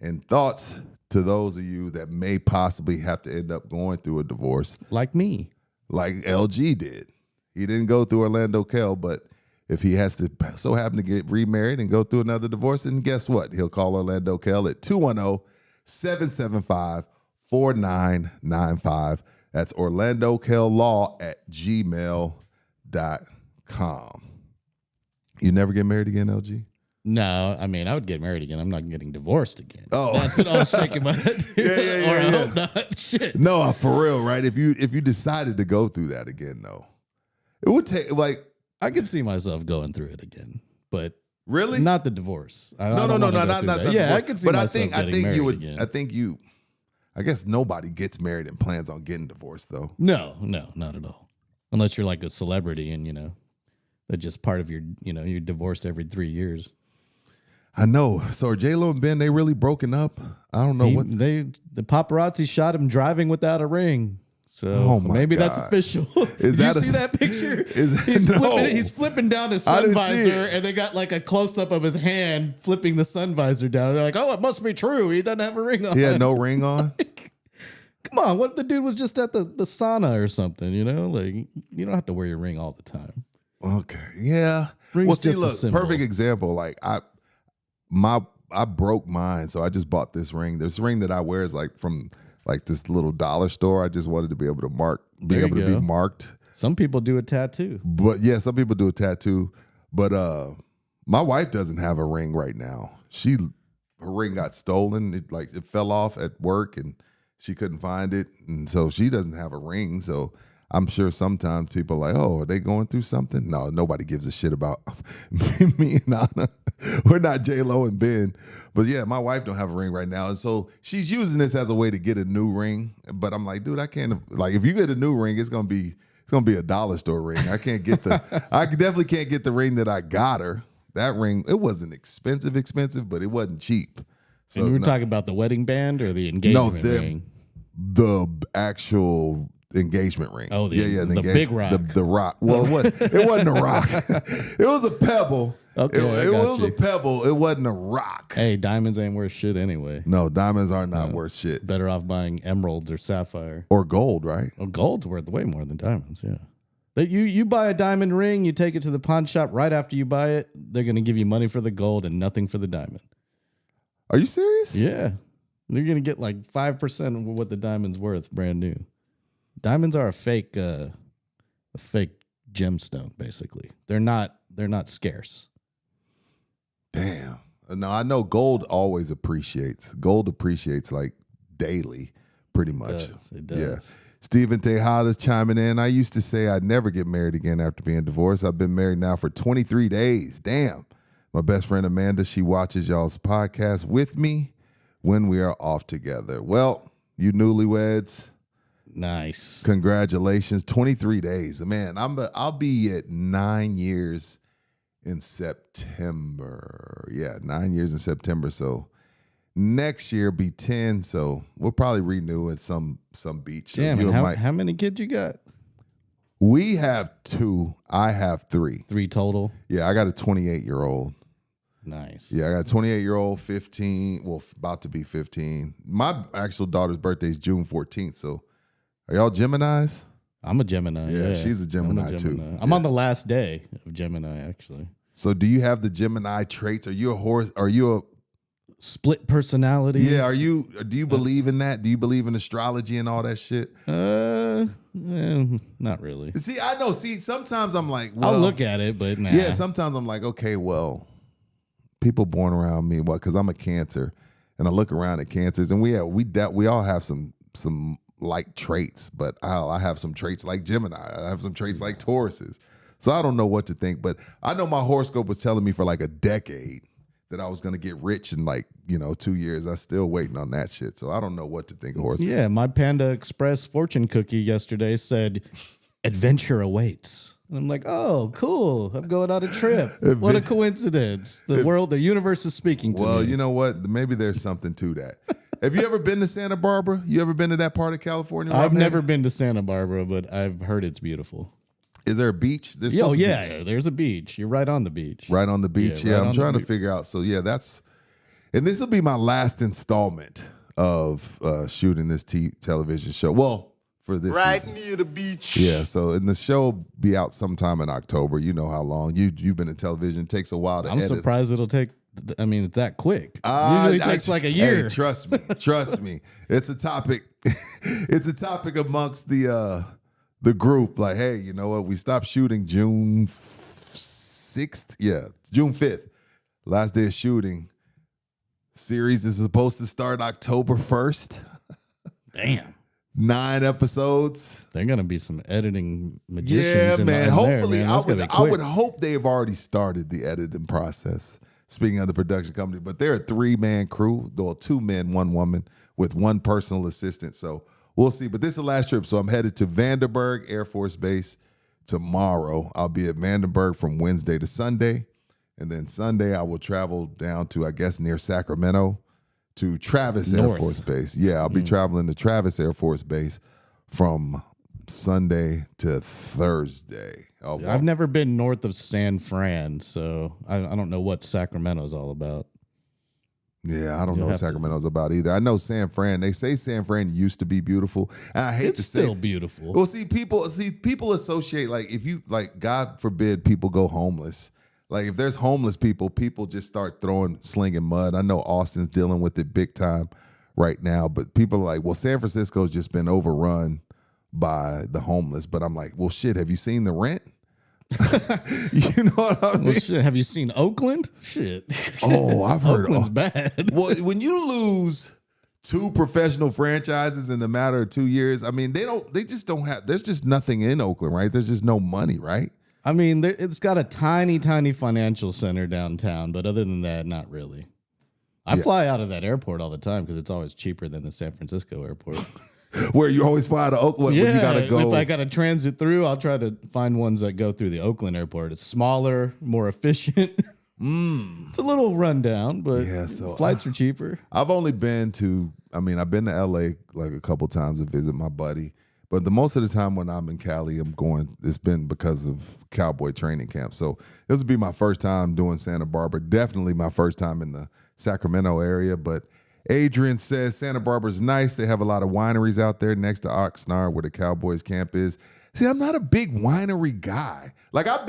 and thoughts to those of you that may possibly have to end up going through a divorce. Like me. Like LG did. He didn't go through Orlando Kell, but if he has to so happen to get remarried and go through another divorce, and guess what? He'll call Orlando Kell at 210-775-4995. That's orlandokell@gmail.com. You never get married again, LG? No, I mean, I would get married again. I'm not getting divorced again. Oh. That's what I was shaking my head to. Yeah. Or I hope not. Shit. No, for real, right? If you decided to go through that again, though, it would take, like... I could see myself going through it again, but... Really? Not the divorce. No, not Yeah, I could see myself getting married again. I guess nobody gets married and plans on getting divorced, though. No, not at all. Unless you're like a celebrity and, that's just part of your, you're divorced every 3 years. I know. So are J-Lo and Ben, they really broken up? I don't know the paparazzi shot him driving without a ring. So maybe God. That's official. Did you see that picture? He's flipping down his sun visor, and they got like a close up of his hand flipping the sun visor down. They're like, "Oh, it must be true. He doesn't have a ring on." He had no ring on. Come on, what if the dude was just at the sauna or something? Like, you don't have to wear your ring all the time. Okay, yeah. Ring's just a symbol. Perfect example. Like I broke mine, so I just bought this ring. This ring that I wear is like from like this little dollar store. I just wanted to be able to be marked. Some people do a tattoo. But yeah, some people do a tattoo. But my wife doesn't have a ring right now. Her ring got stolen. It fell off at work and she couldn't find it. And so she doesn't have a ring. So I'm sure sometimes people are like, oh, are they going through something? No, nobody gives a shit about me and Anna. We're not J-Lo and Ben. But yeah, my wife don't have a ring right now. And so she's using this as a way to get a new ring. But I'm like, dude, I can't, like, if you get a new ring, it's gonna be a dollar store ring. I definitely can't get the ring that I got her. That ring, it wasn't expensive, but it wasn't cheap. So and you were talking about the wedding band or the engagement ring? The actual engagement ring. Oh, the big rock. The rock. Well, it wasn't a rock. It was a pebble. Okay, it was a pebble. It wasn't a rock. Hey, diamonds ain't worth shit anyway. No, diamonds are not worth shit. Better off buying emeralds or sapphire. Or gold, right? Well, gold's worth way more than diamonds, yeah. But you buy a diamond ring, you take it to the pawn shop right after you buy it, they're going to give you money for the gold and nothing for the diamond. Are you serious? Yeah. You're gonna get like 5% of what the diamond's worth, brand new. Diamonds are a fake gemstone, basically. They're not scarce. Damn. No, I know gold always appreciates. Gold appreciates like daily, pretty much. It does. Yeah. Stephen Tejada's chiming in. I used to say I'd never get married again after being divorced. I've been married now for 23 days. Damn. My best friend Amanda, she watches y'all's podcast with me when we are off together. Well, you newlyweds. Nice. Congratulations. 23 days. Man, I'll be at 9 years in September. Yeah, 9 years in September. So next year be 10. So we'll probably renew at some beach. So Damn, how many kids you got? We have 2. I have 3. 3 total? Yeah, I got a 28-year-old. Nice. Yeah, I got a 28-year-old, 15, well, about to be 15. My actual daughter's birthday is June 14th. So are y'all Geminis? I'm a Gemini. Yeah, she's a Gemini too. I'm on the last day of Gemini, actually. So do you have the Gemini traits? Are you a horse? Are you a split personality? Yeah, do you believe in that? Do you believe in astrology and all that shit? Not really. See, I know. See, sometimes I'm like, well, I'll look at it, but nah. Yeah, sometimes I'm like, okay, well, people born around me, because I'm a Cancer, and I look around at Cancers, and we all have some like traits, but I have some traits like Gemini. I have some traits like Tauruses. So I don't know what to think, but I know my horoscope was telling me for like a decade that I was going to get rich in 2 years. I'm still waiting on that shit. So I don't know what to think of horoscope. Yeah, my Panda Express fortune cookie yesterday said, adventure awaits. And I'm like, oh, cool. I'm going on a trip. What a coincidence. The universe is speaking to me. Well, you know what? Maybe there's something to that. Have you ever been to Santa Barbara? You ever been to that part of California? I've never been to Santa Barbara, but I've heard it's beautiful. Is there a beach? There's there's a beach. You're right on the beach. Right on the beach. Yeah, I'm trying to figure out. So yeah, and this will be my last installment of shooting this television show. Well, for this season. Near the beach. Yeah, and the show will be out sometime in October. You know how long you've been in television. It takes a while to edit. I'm surprised it'll take. It's that quick. Usually it takes like a year. Hey, trust me. It's a topic. It's a topic amongst the group. Like, hey, you know what? We stopped shooting June 6th. Yeah, June 5th. Last day of shooting. Series is supposed to start October 1st. Damn. 9 episodes. They're gonna be some editing magicians. Yeah, man. Hopefully, there, man. I would hope they've already started the editing process. Speaking of the production company, but they're a 3-man crew, though 2 men, 1 woman, with 1 personal assistant. So we'll see. But this is the last trip. So I'm headed to Vandenberg Air Force Base tomorrow. I'll be at Vandenberg from Wednesday to Sunday. And then Sunday I will travel down to, I guess, near Sacramento to Travis Air Force Base. Yeah, I'll be traveling to Travis Air Force Base from Sunday to Thursday. I've never been north of San Fran, so I don't know what Sacramento's all about. Yeah, I don't know what Sacramento's about either. I know San Fran. They say San Fran used to be beautiful. And I hate to say it's still beautiful. Well, people associate, like, if you, like, God forbid people go homeless. Like, if there's homeless people just start slinging mud. I know Austin's dealing with it big time right now, but people are like, well, San Francisco's just been overrun by the homeless. But I'm like, well, shit, have you seen the rent? You know what I mean? Well, shit, have you seen Oakland? Shit. Oh, I've heard Oakland's bad. Well, when you lose 2 professional franchises in a matter of 2 years, I mean, they just don't have, there's just nothing in Oakland, right? There's just no money, right? I mean, it's got a tiny, tiny financial center downtown, but other than that, not really. I fly out of that airport all the time because it's always cheaper than the San Francisco airport. Where you always fly to Oakland, yeah, when you gotta go. If I got to transit through, I'll try to find ones that go through the Oakland airport. It's smaller, more efficient. It's a little rundown, but flights are cheaper. I've been to LA like a couple times to visit my buddy. But most of the time when I'm in Cali, it's been because of cowboy training camp. So this will be my first time doing Santa Barbara. Definitely my first time in the Sacramento area. But Adrian says Santa Barbara's nice. They have a lot of wineries out there next to Oxnard where the Cowboys camp is. See, I'm not a big winery guy. Like I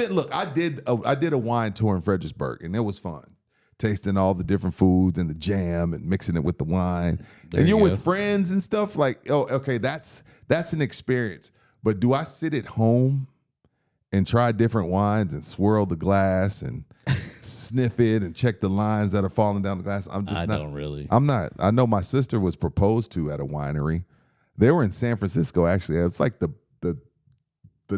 did a wine tour in Fredericksburg and it was fun. tasting all the different foods and the jam and mixing it with the wine. And you're with friends and stuff like, oh, okay, that's an experience. But do I sit at home and try different wines and swirl the glass and sniff it and check the lines that are falling down the glass? I don't really. I'm not. I know my sister was proposed to at a winery. They were in San Francisco, actually. It's like the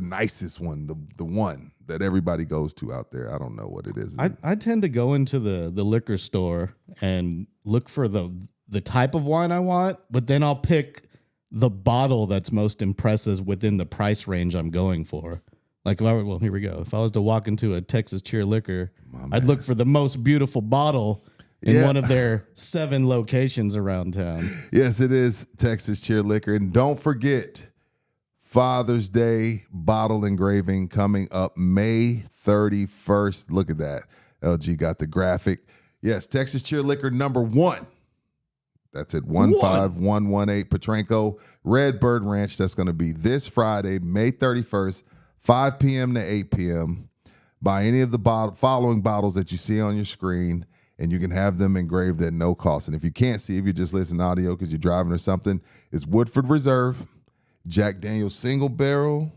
nicest one, the one that everybody goes to out there. I don't know what it is. I tend to go into the liquor store and look for the type of wine I want, but then I'll pick the bottle that's most impressive within the price range I'm going for. Like, here we go. If I was to walk into a Texas Cheer Liquor, I'd look for the most beautiful bottle in one of their 7 locations around town. Yes, it is Texas Cheer Liquor. And don't forget, Father's Day bottle engraving coming up May 31st. Look at that. LG got the graphic. Yes, Texas Cheer Liquor number 1. That's at 15118 Petranco, Redbird Ranch. That's going to be this Friday, May 31st, 5 p.m. to 8 p.m. Buy any of the following bottles that you see on your screen, and you can have them engraved at no cost. And if you can't see, if you're just listening to audio because you're driving or something, it's Woodford Reserve, Jack Daniel's Single Barrel.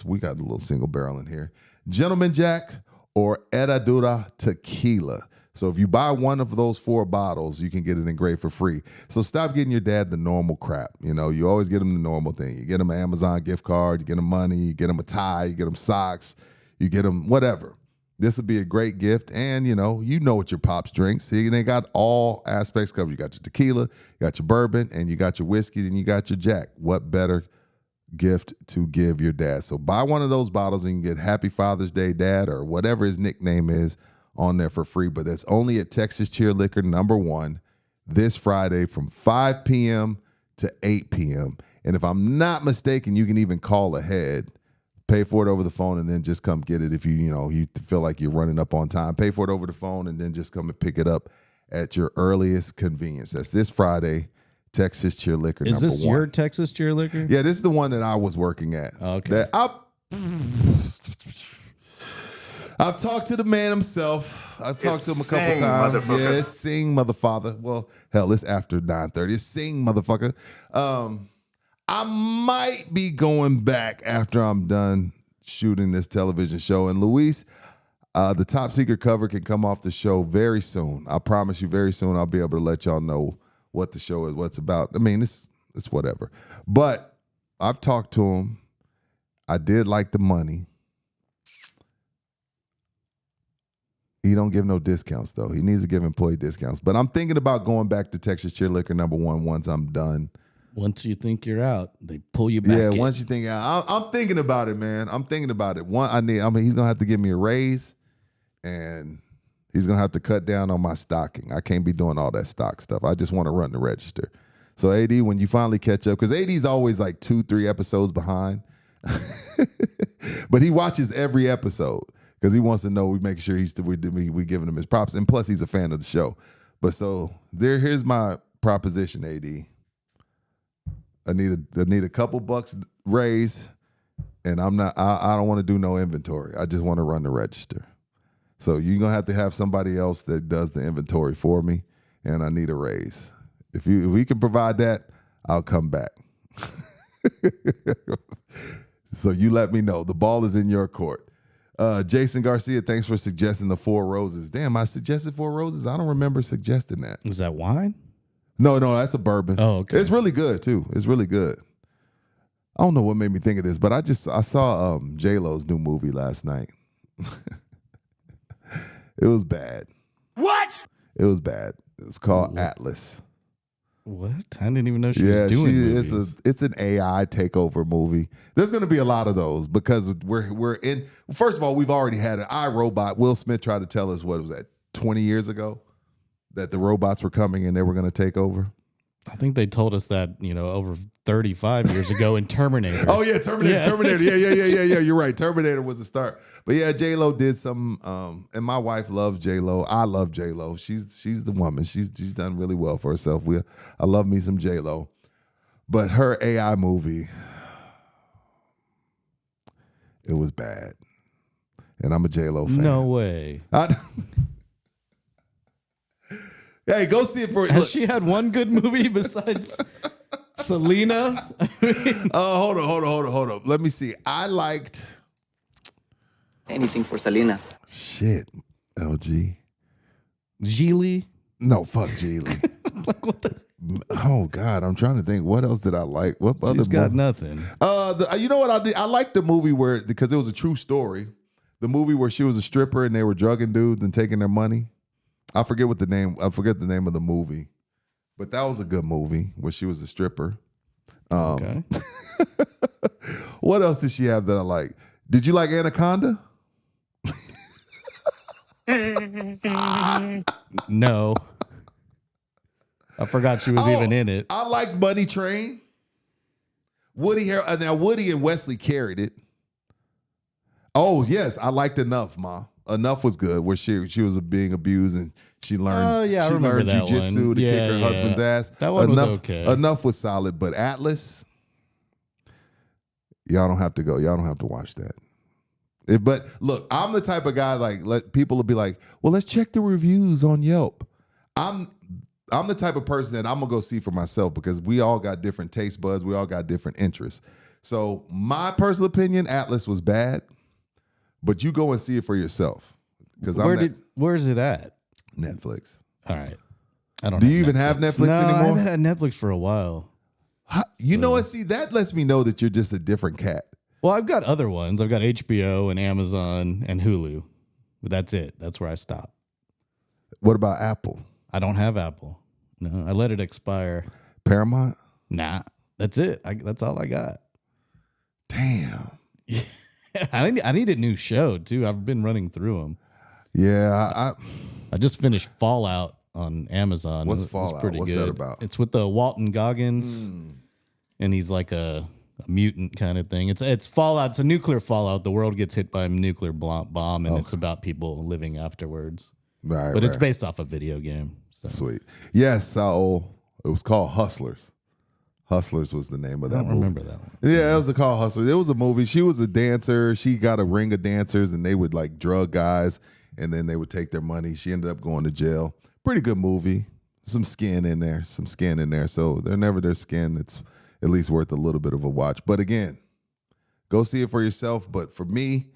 We got a little single barrel in here. Gentleman Jack or Herradura Tequila. So if you buy one of those 4 bottles, you can get it engraved for free. So stop getting your dad the normal crap. You know, you always get him the normal thing. You get him an Amazon gift card, you get him money, you get him a tie, you get him socks, you get him whatever. This would be a great gift. And, you know what your pops drinks. They got all aspects covered. You got your tequila, you got your bourbon, and you got your whiskey, and you got your Jack. What better gift to give your dad? So buy one of those bottles and you can get Happy Father's Day, Dad, or whatever his nickname is on there for free. But that's only at Texas Cheer Liquor number 1 this Friday from 5 p.m. to 8 p.m. And if I'm not mistaken, you can even call ahead, pay for it over the phone, and then just come get it if you feel like you're running up on time. Pay for it over the phone and then just come and pick it up at your earliest convenience. That's this Friday, Texas Cheer Liquor number 1. Is this your Texas Cheer Liquor? Yeah, this is the one that I was working at. Okay. I've talked to the man himself. I've talked to him a couple times. Yeah, it's sing, motherfather. Well, hell, it's after 9:30. It's sing, motherfucker. I might be going back after I'm done shooting this television show. And Luis, the Top Secret cover can come off the show very soon. I promise you, very soon I'll be able to let y'all know what the show is, what it's about. I mean, it's whatever. But I've talked to him. I did like the money. He don't give no discounts, though. He needs to give employee discounts. But I'm thinking about going back to Texas Cheer Liquor number 1 once I'm done. Once you think you're out, they pull you back. Yeah, in. once you think I'm thinking about it, man. I'm thinking about it. He's gonna have to give me a raise, and he's gonna have to cut down on my stocking. I can't be doing all that stock stuff. I just want to run the register. So AD, when you finally catch up, because AD's always like 2-3 episodes behind, but he watches every episode because he wants to know we make sure we giving him his props, and plus he's a fan of the show. But so here's my proposition, AD. I need a couple bucks raise, and I don't want to do no inventory. I just want to run the register. So you're gonna have to have somebody else that does the inventory for me, and I need a raise. If we can provide that, I'll come back. So you let me know. The ball is in your court. Jason Garcia, thanks for suggesting the 4 Roses. Damn, I suggested 4 Roses. I don't remember suggesting that. Is that wine? No, that's a bourbon. Oh, okay. It's really good too. It's really good. I don't know what made me think of this, but I saw J-Lo's new movie last night. It was bad. What? It was bad. It was called Atlas. What? I didn't even know she was doing movies. It's an AI takeover movie. There's going to be a lot of those because we're in. First of all, we've already had an iRobot. Will Smith tried to tell us, what was that, 20 years ago, that the robots were coming and they were going to take over. I think they told us that, over 35 years ago in Terminator. Oh, yeah, Terminator. Yeah. You're right. Terminator was the start. But yeah, J-Lo did some, and my wife loves J-Lo. I love J-Lo. She's the woman. She's done really well for herself. I love me some J-Lo. But her AI movie, it was bad. And I'm a J-Lo fan. No way. Hey, go see it for. Has she had one good movie besides Selena? Hold on. Let me see. I liked Anything for Salinas. shit. LG. Geely? No, fuck Geely. Like what the? Oh God, I'm trying to think. What else did I like? What other? She's got movie? nothing. You know what I did? I liked the movie because it was a true story. The movie where she was a stripper and they were drugging dudes and taking their money. I forget the name of the movie, but that was a good movie where she was a stripper. Okay. What else did she have that I like? Did you like Anaconda? No. I forgot she was even in it. I like Money Train. Now Woody and Wesley carried it. Oh yes, I liked Enough, Ma. Enough was good, where she was being abused and she learned. Oh yeah, I she remember learned that jujitsu one. to kick her husband's ass. That one Enough, was okay. Enough was solid, but Atlas, y'all don't have to go. Y'all don't have to watch that. But look, I'm the type of guy let people will be like, well, let's check the reviews on Yelp. I'm the type of person that I'm gonna go see for myself because we all got different taste buds. We all got different interests. So my personal opinion, Atlas was bad, but you go and see it for yourself. Because where's it at? Netflix. All right. I don't. Do you even have Netflix no, anymore? I haven't had Netflix for a while. You know what? See, that lets me know that you're just a different cat. Well, I've got other ones. I've got HBO and Amazon and Hulu, but that's it. That's where I stop. What about Apple? I don't have Apple. No, I let it expire. Paramount? Nah, that's it. That's all I got. Damn. I need a new show too. I've been running through them. Yeah, I just finished Fallout on Amazon. What's It's Fallout? pretty What's good. that about? It's with the Walton Goggins, and he's like a mutant kind of thing. It's Fallout. It's a nuclear fallout. The world gets hit by a nuclear bomb, and it's about people living afterwards. Right, but it's based off a video game. So. Sweet. Yes, so it was called Hustlers. Hustlers was the name of that movie. I don't remember that one. Yeah, it was called Hustlers. It was a movie. She was a dancer. She got a ring of dancers, and they would like drug guys, and then they would take their money. She ended up going to jail. Pretty good movie. Some skin in there. So they're never their skin. It's at least worth a little bit of a watch. But again, go see it for yourself. But for me,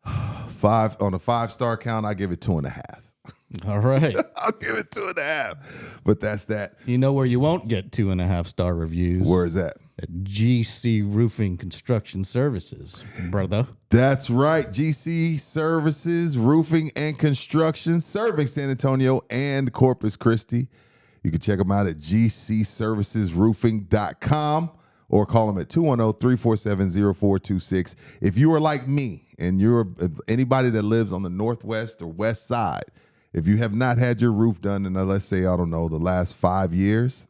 on a 5-star count, I give it 2.5. All right. I'll give it 2.5. But that's that. You know where you won't get 2.5-star reviews? Where is that? At GC Roofing Construction Services, brother. That's right. GC Services, Roofing and Construction, serving San Antonio and Corpus Christi. You can check them out at gcservicesroofing.com or call them at 210-347-0426. If you are like me and you're anybody that lives on the northwest or west side, if you have not had your roof done in, let's say, I don't know, the last 5 years,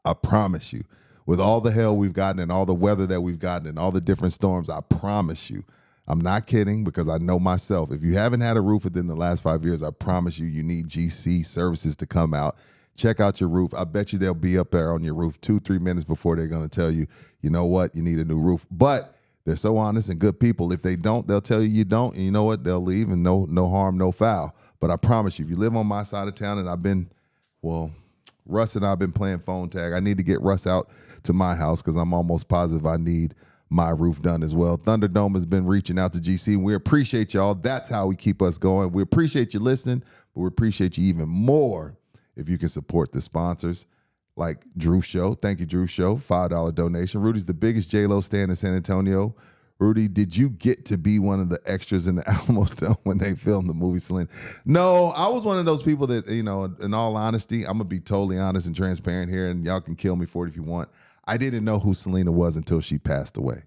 I promise you, with all the hell we've gotten and all the weather that we've gotten and all the different storms, I promise you, I'm not kidding because I know myself. If you haven't had a roof within the last 5 years, I promise you need GC Services to come out. Check out your roof. I bet you they'll be up there on your roof 2-3 minutes before they're going to tell you, you know what, you need a new roof. But they're so honest and good people. If they don't, they'll tell you don't. And you know what? They'll leave and no harm, no foul. But I promise you, if you live on my side of town and Russ and I have been playing phone tag. I need to get Russ out to my house because I'm almost positive I need my roof done as well. Thunderdome has been reaching out to GC, and we appreciate y'all. That's how we keep us going. We appreciate you listening, but we appreciate you even more if you can support the sponsors like Drew Show. Thank you, Drew Show. $5 donation. Rudy's the biggest J-Lo stand in San Antonio. Rudy, did you get to be one of the extras in the Alamo Dome when they filmed the movie Selena? No, I was one of those people that, in all honesty, I'm going to be totally honest and transparent here, and y'all can kill me for it if you want. I didn't know who Selena was until she passed away.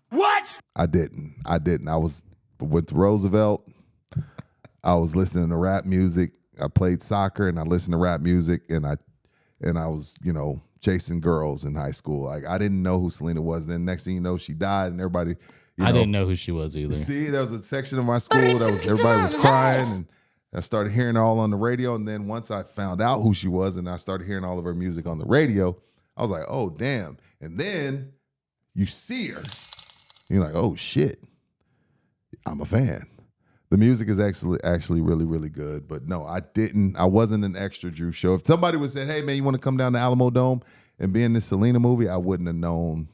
What? I didn't. I was with Roosevelt. I was listening to rap music. I played soccer, and I listened to rap music, and I was, chasing girls in high school. Like, I didn't know who Selena was. Then next thing you know, she died, and everybody, I didn't know who she was either. See, there was a section of my school that was everybody was crying, and I started hearing her all on the radio. And then once I found out who she was, and I started hearing all of her music on the radio, I was like, oh damn. And then you see her, and you're like, oh shit, I'm a fan. The music is actually really, really good. But no, I wasn't an extra Drew show. If somebody would say, hey man, you want to come down to Alamo Dome and be in this Selena movie, I wouldn't have known,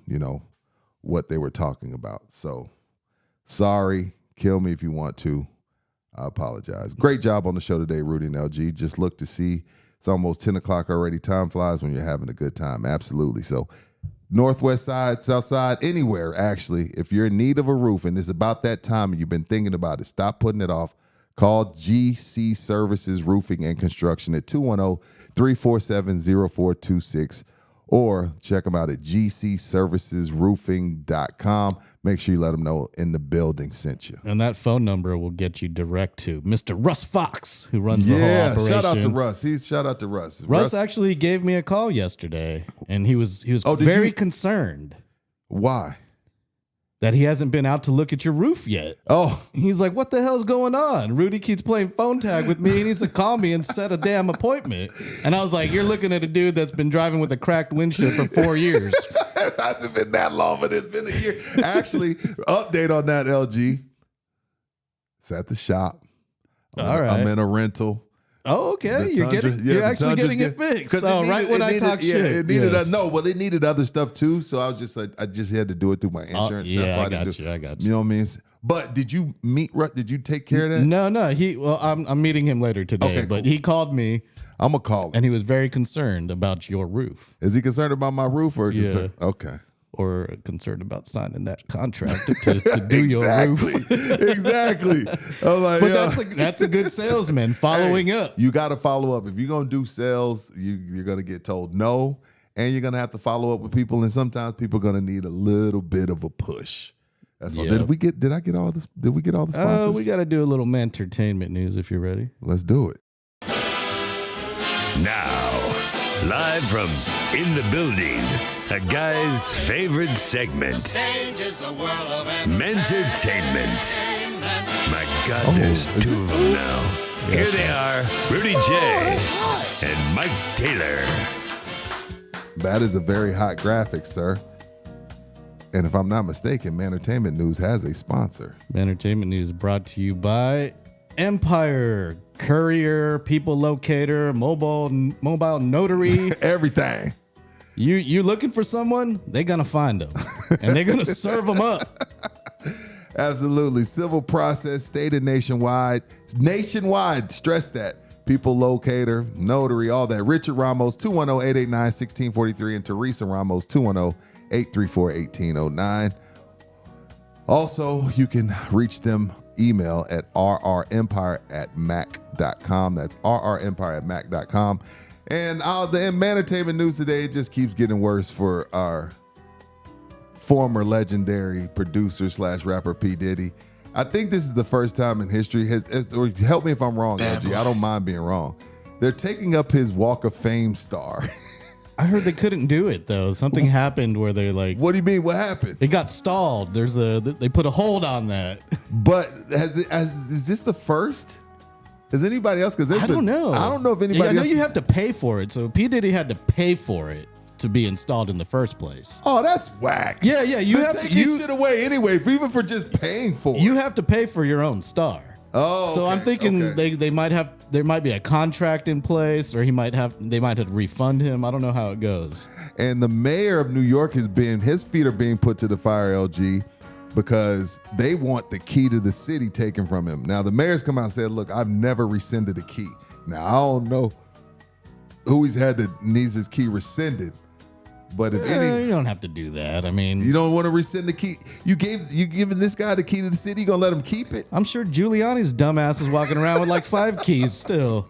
what they were talking about. So sorry, kill me if you want to. I apologize. Great job on the show today, Rudy and LG. Just look to see. It's almost 10 o'clock already. Time flies when you're having a good time. Absolutely. So northwest side, south side, anywhere, actually, if you're in need of a roof and it's about that time and you've been thinking about it, stop putting it off. Call GC Services Roofing and Construction at 210-347-0426 or check them out at gcservicesroofing.com. Make sure you let them know In the Building sent you. And that phone number will get you direct to Mr. Russ Fox, who runs the whole operation. Shout out to Russ. Shout out to Russ. Russ actually gave me a call yesterday, and he was very concerned. Why? That he hasn't been out to look at your roof yet. Oh. He's like, what the hell's going on? Rudy keeps playing phone tag with me. He needs to call me and set a damn appointment. And I was like, you're looking at a dude that's been driving with a cracked windshield for 4 years. It hasn't been that long, but it's been a year. Actually, update on that, LG. It's at the shop. I'm in a rental. Oh, okay. You're actually getting it fixed. Right when I talk shit. It needed it needed other stuff too. So I was just like, I just had to do it through my insurance. Yeah, That's why I got you. You know what I mean? But did you take care of that? No. I'm meeting him later today, Okay, but cool. he called me. I'm going to call him. And he was very concerned about your roof. Is he concerned about my roof or okay. Or concerned about signing that contract to do your roof. Exactly. I'm like, but that's a good salesman following up. You got to follow up. If you're going to do sales, you're going to get told no, and you're going to have to follow up with people, and sometimes people are going to need a little bit of a push. That's all. Did I get all this? Did we get all the sponsors? We got to do a little entertainment news if you're ready. Let's do it. Now, live from In the Building, a guy's favorite segment, Mentertainment. My God, there's two of them now. Here they are, Rudy Jay and Mike Taylor. That is a very hot graphic, sir. And if I'm not mistaken, Entertainment News has a sponsor. Entertainment News brought to you by Empire, Courier, People Locator, Mobile Notary. Everything. You looking for someone? They're going to find them. And they're going to serve them up. Absolutely. Civil process, state and nationwide. Nationwide, stress that. People Locator, Notary, all that. Richard Ramos, 210-889-1643, and Teresa Ramos, 210-834-1809. Also, you can reach them email at rrempire@mac.com. That's rrempire@mac.com. And the entertainment news today just keeps getting worse for our former legendary producer / rapper P. Diddy. I think this is the first time in history, or help me if I'm wrong, LG. I don't mind being wrong. They're taking up his Walk of Fame star. I heard they couldn't do it though. Something happened where they like. What do you mean? What happened? It got stalled. They put a hold on that. But is this the first? Has anybody else? Because I don't know. I don't know if anybody. I know else you have to pay for it. So P. Diddy had to pay for it to be installed in the first place. Oh, that's whack. Yeah. You have take to this shit away anyway, even for just paying for it. You have to pay for your own star. Oh, so I'm thinking there might be a contract in place, or they might have to refund him. I don't know how it goes. And the mayor of New York his feet are being put to the fire, LG, because they want the key to the city taken from him. Now the mayor's come out and said, "Look, I've never rescinded a key." Now I don't know who needs his key rescinded. But if you don't have to do that. I mean, you don't want to rescind the key. You giving this guy the key to the city. You gonna let him keep it? I'm sure Giuliani's dumbass is walking around with like 5 keys still.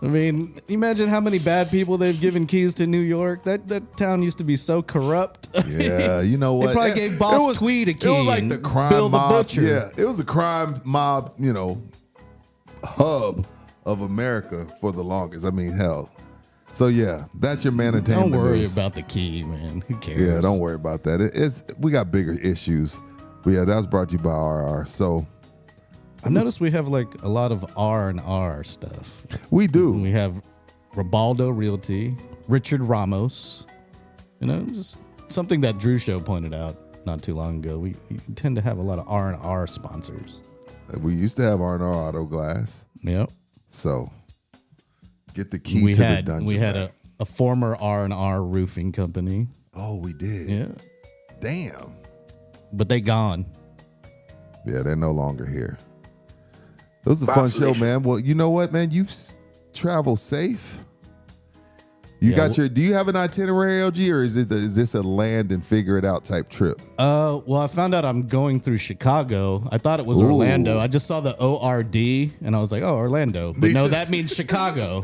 I mean, imagine how many bad people they've given keys to New York. That town used to be so corrupt. Yeah, you know what? They probably gave Boss Tweed a key. It was like the crime Bill mob. The Butcher. Yeah, it was a crime mob. Hub of America for the longest. I mean, hell. So yeah, that's your entertainment. Don't worry news. about the key, man. Who cares? Yeah, don't worry about that. We got bigger issues. But yeah, that was brought to you by RR. So I noticed we have like a lot of R&R stuff. We do. We have Ribaldo Realty, Richard Ramos. Just something that Drew Show pointed out not too long ago. We tend to have a lot of R&R sponsors. We used to have R&R Auto Glass. Yep. So get the key to the dungeon. We had a former R&R roofing company. Oh, we did. Yeah. Damn. But they gone. Yeah, they're no longer here. It was a fun show, man. Well, you know what, man? You've traveled safe. Do you have an itinerary, LG, or is this a land and figure it out type trip? Well, I found out I'm going through Chicago. I thought it was Orlando. I just saw the ORD and I was like, oh, Orlando. But no, that means Chicago.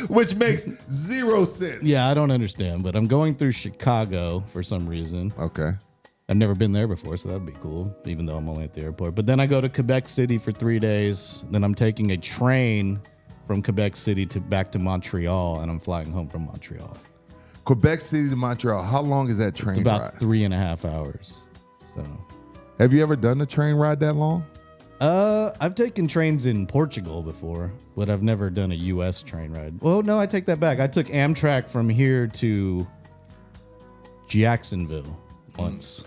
Which makes zero sense. Yeah, I don't understand, but I'm going through Chicago for some reason. Okay. I've never been there before, so that'd be cool, even though I'm only at the airport. But then I go to Quebec City for 3 days. Then I'm taking a train from Quebec City back to Montreal, and I'm flying home from Montreal. Quebec City to Montreal. How long is that train It's about ride? 3.5 hours. So, have you ever done a train ride that long? I've taken trains in Portugal before, but I've never done a U.S. train ride. Well, no, I take that back. I took Amtrak from here to Jacksonville once.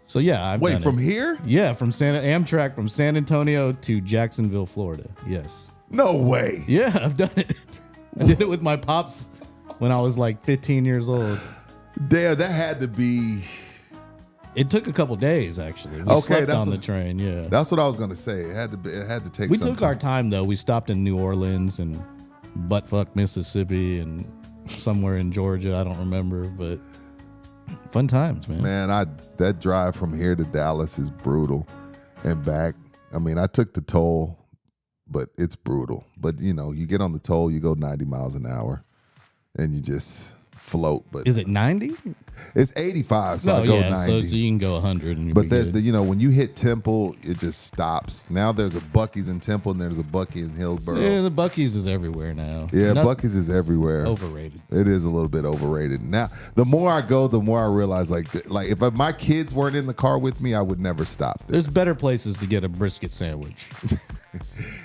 So yeah, I've done from it. here? Yeah, Amtrak from San Antonio to Jacksonville, Florida. Yes. No way. Yeah, I've done it. I did it with my pops when I was like 15 years old. Damn, that had to be. It took a couple days actually. We slept on the train. Yeah, that's what I was gonna say. It had to take. We took our time though. We stopped in New Orleans and buttfuck Mississippi and somewhere in Georgia. I don't remember, but fun times, man. Man, that drive from here to Dallas is brutal, and back. I mean, I took the toll. But it's brutal. But, you get on the toll, you go 90 miles an hour, and you just float. But is it 90? It's 85, so I go 90. So you can go 100. But when you hit Temple, it just stops. Now there's a Buc-ee's in Temple, and there's a Buc-ee in Hillsborough. Yeah, the Buc-ee's is everywhere now. Yeah, Buc-ee's is everywhere. Overrated. It is a little bit overrated. Now, the more I go, the more I realize, like if my kids weren't in the car with me, I would never stop there. There's better places to get a brisket sandwich.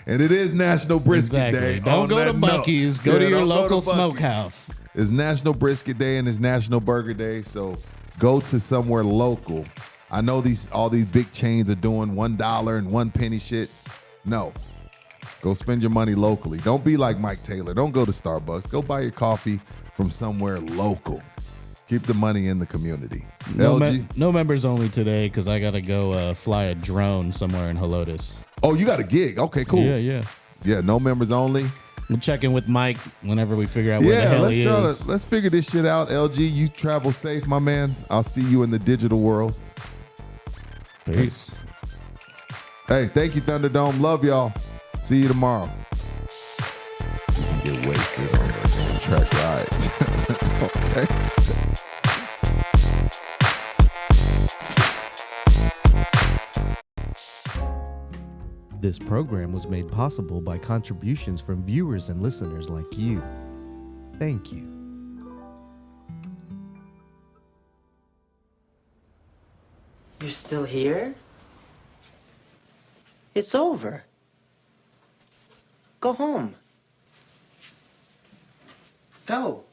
And it is National Brisket Day. Don't go to Buc-ee's. Go to your local smokehouse. It's National Brisket Day and it's National Burger Day, so go to somewhere local. I know all these big chains are doing $1 and 1 penny shit. No. Go spend your money locally. Don't be like Mike Taylor. Don't go to Starbucks. Go buy your coffee from somewhere local. Keep the money in the community. LG? No members only today because I got to go fly a drone somewhere in Helotes. Oh, you got a gig. Okay, cool. Yeah. Yeah, no members only. We'll check in with Mike whenever we figure out where the hell he is. Let's figure this shit out. LG, you travel safe, my man. I'll see you in the digital world. Peace. Hey, thank you, Thunderdome. Love y'all. See you tomorrow. You can get wasted on the track ride. Okay. This program was made possible by contributions from viewers and listeners like you. Thank you. You're still here? It's over. Go home. Go.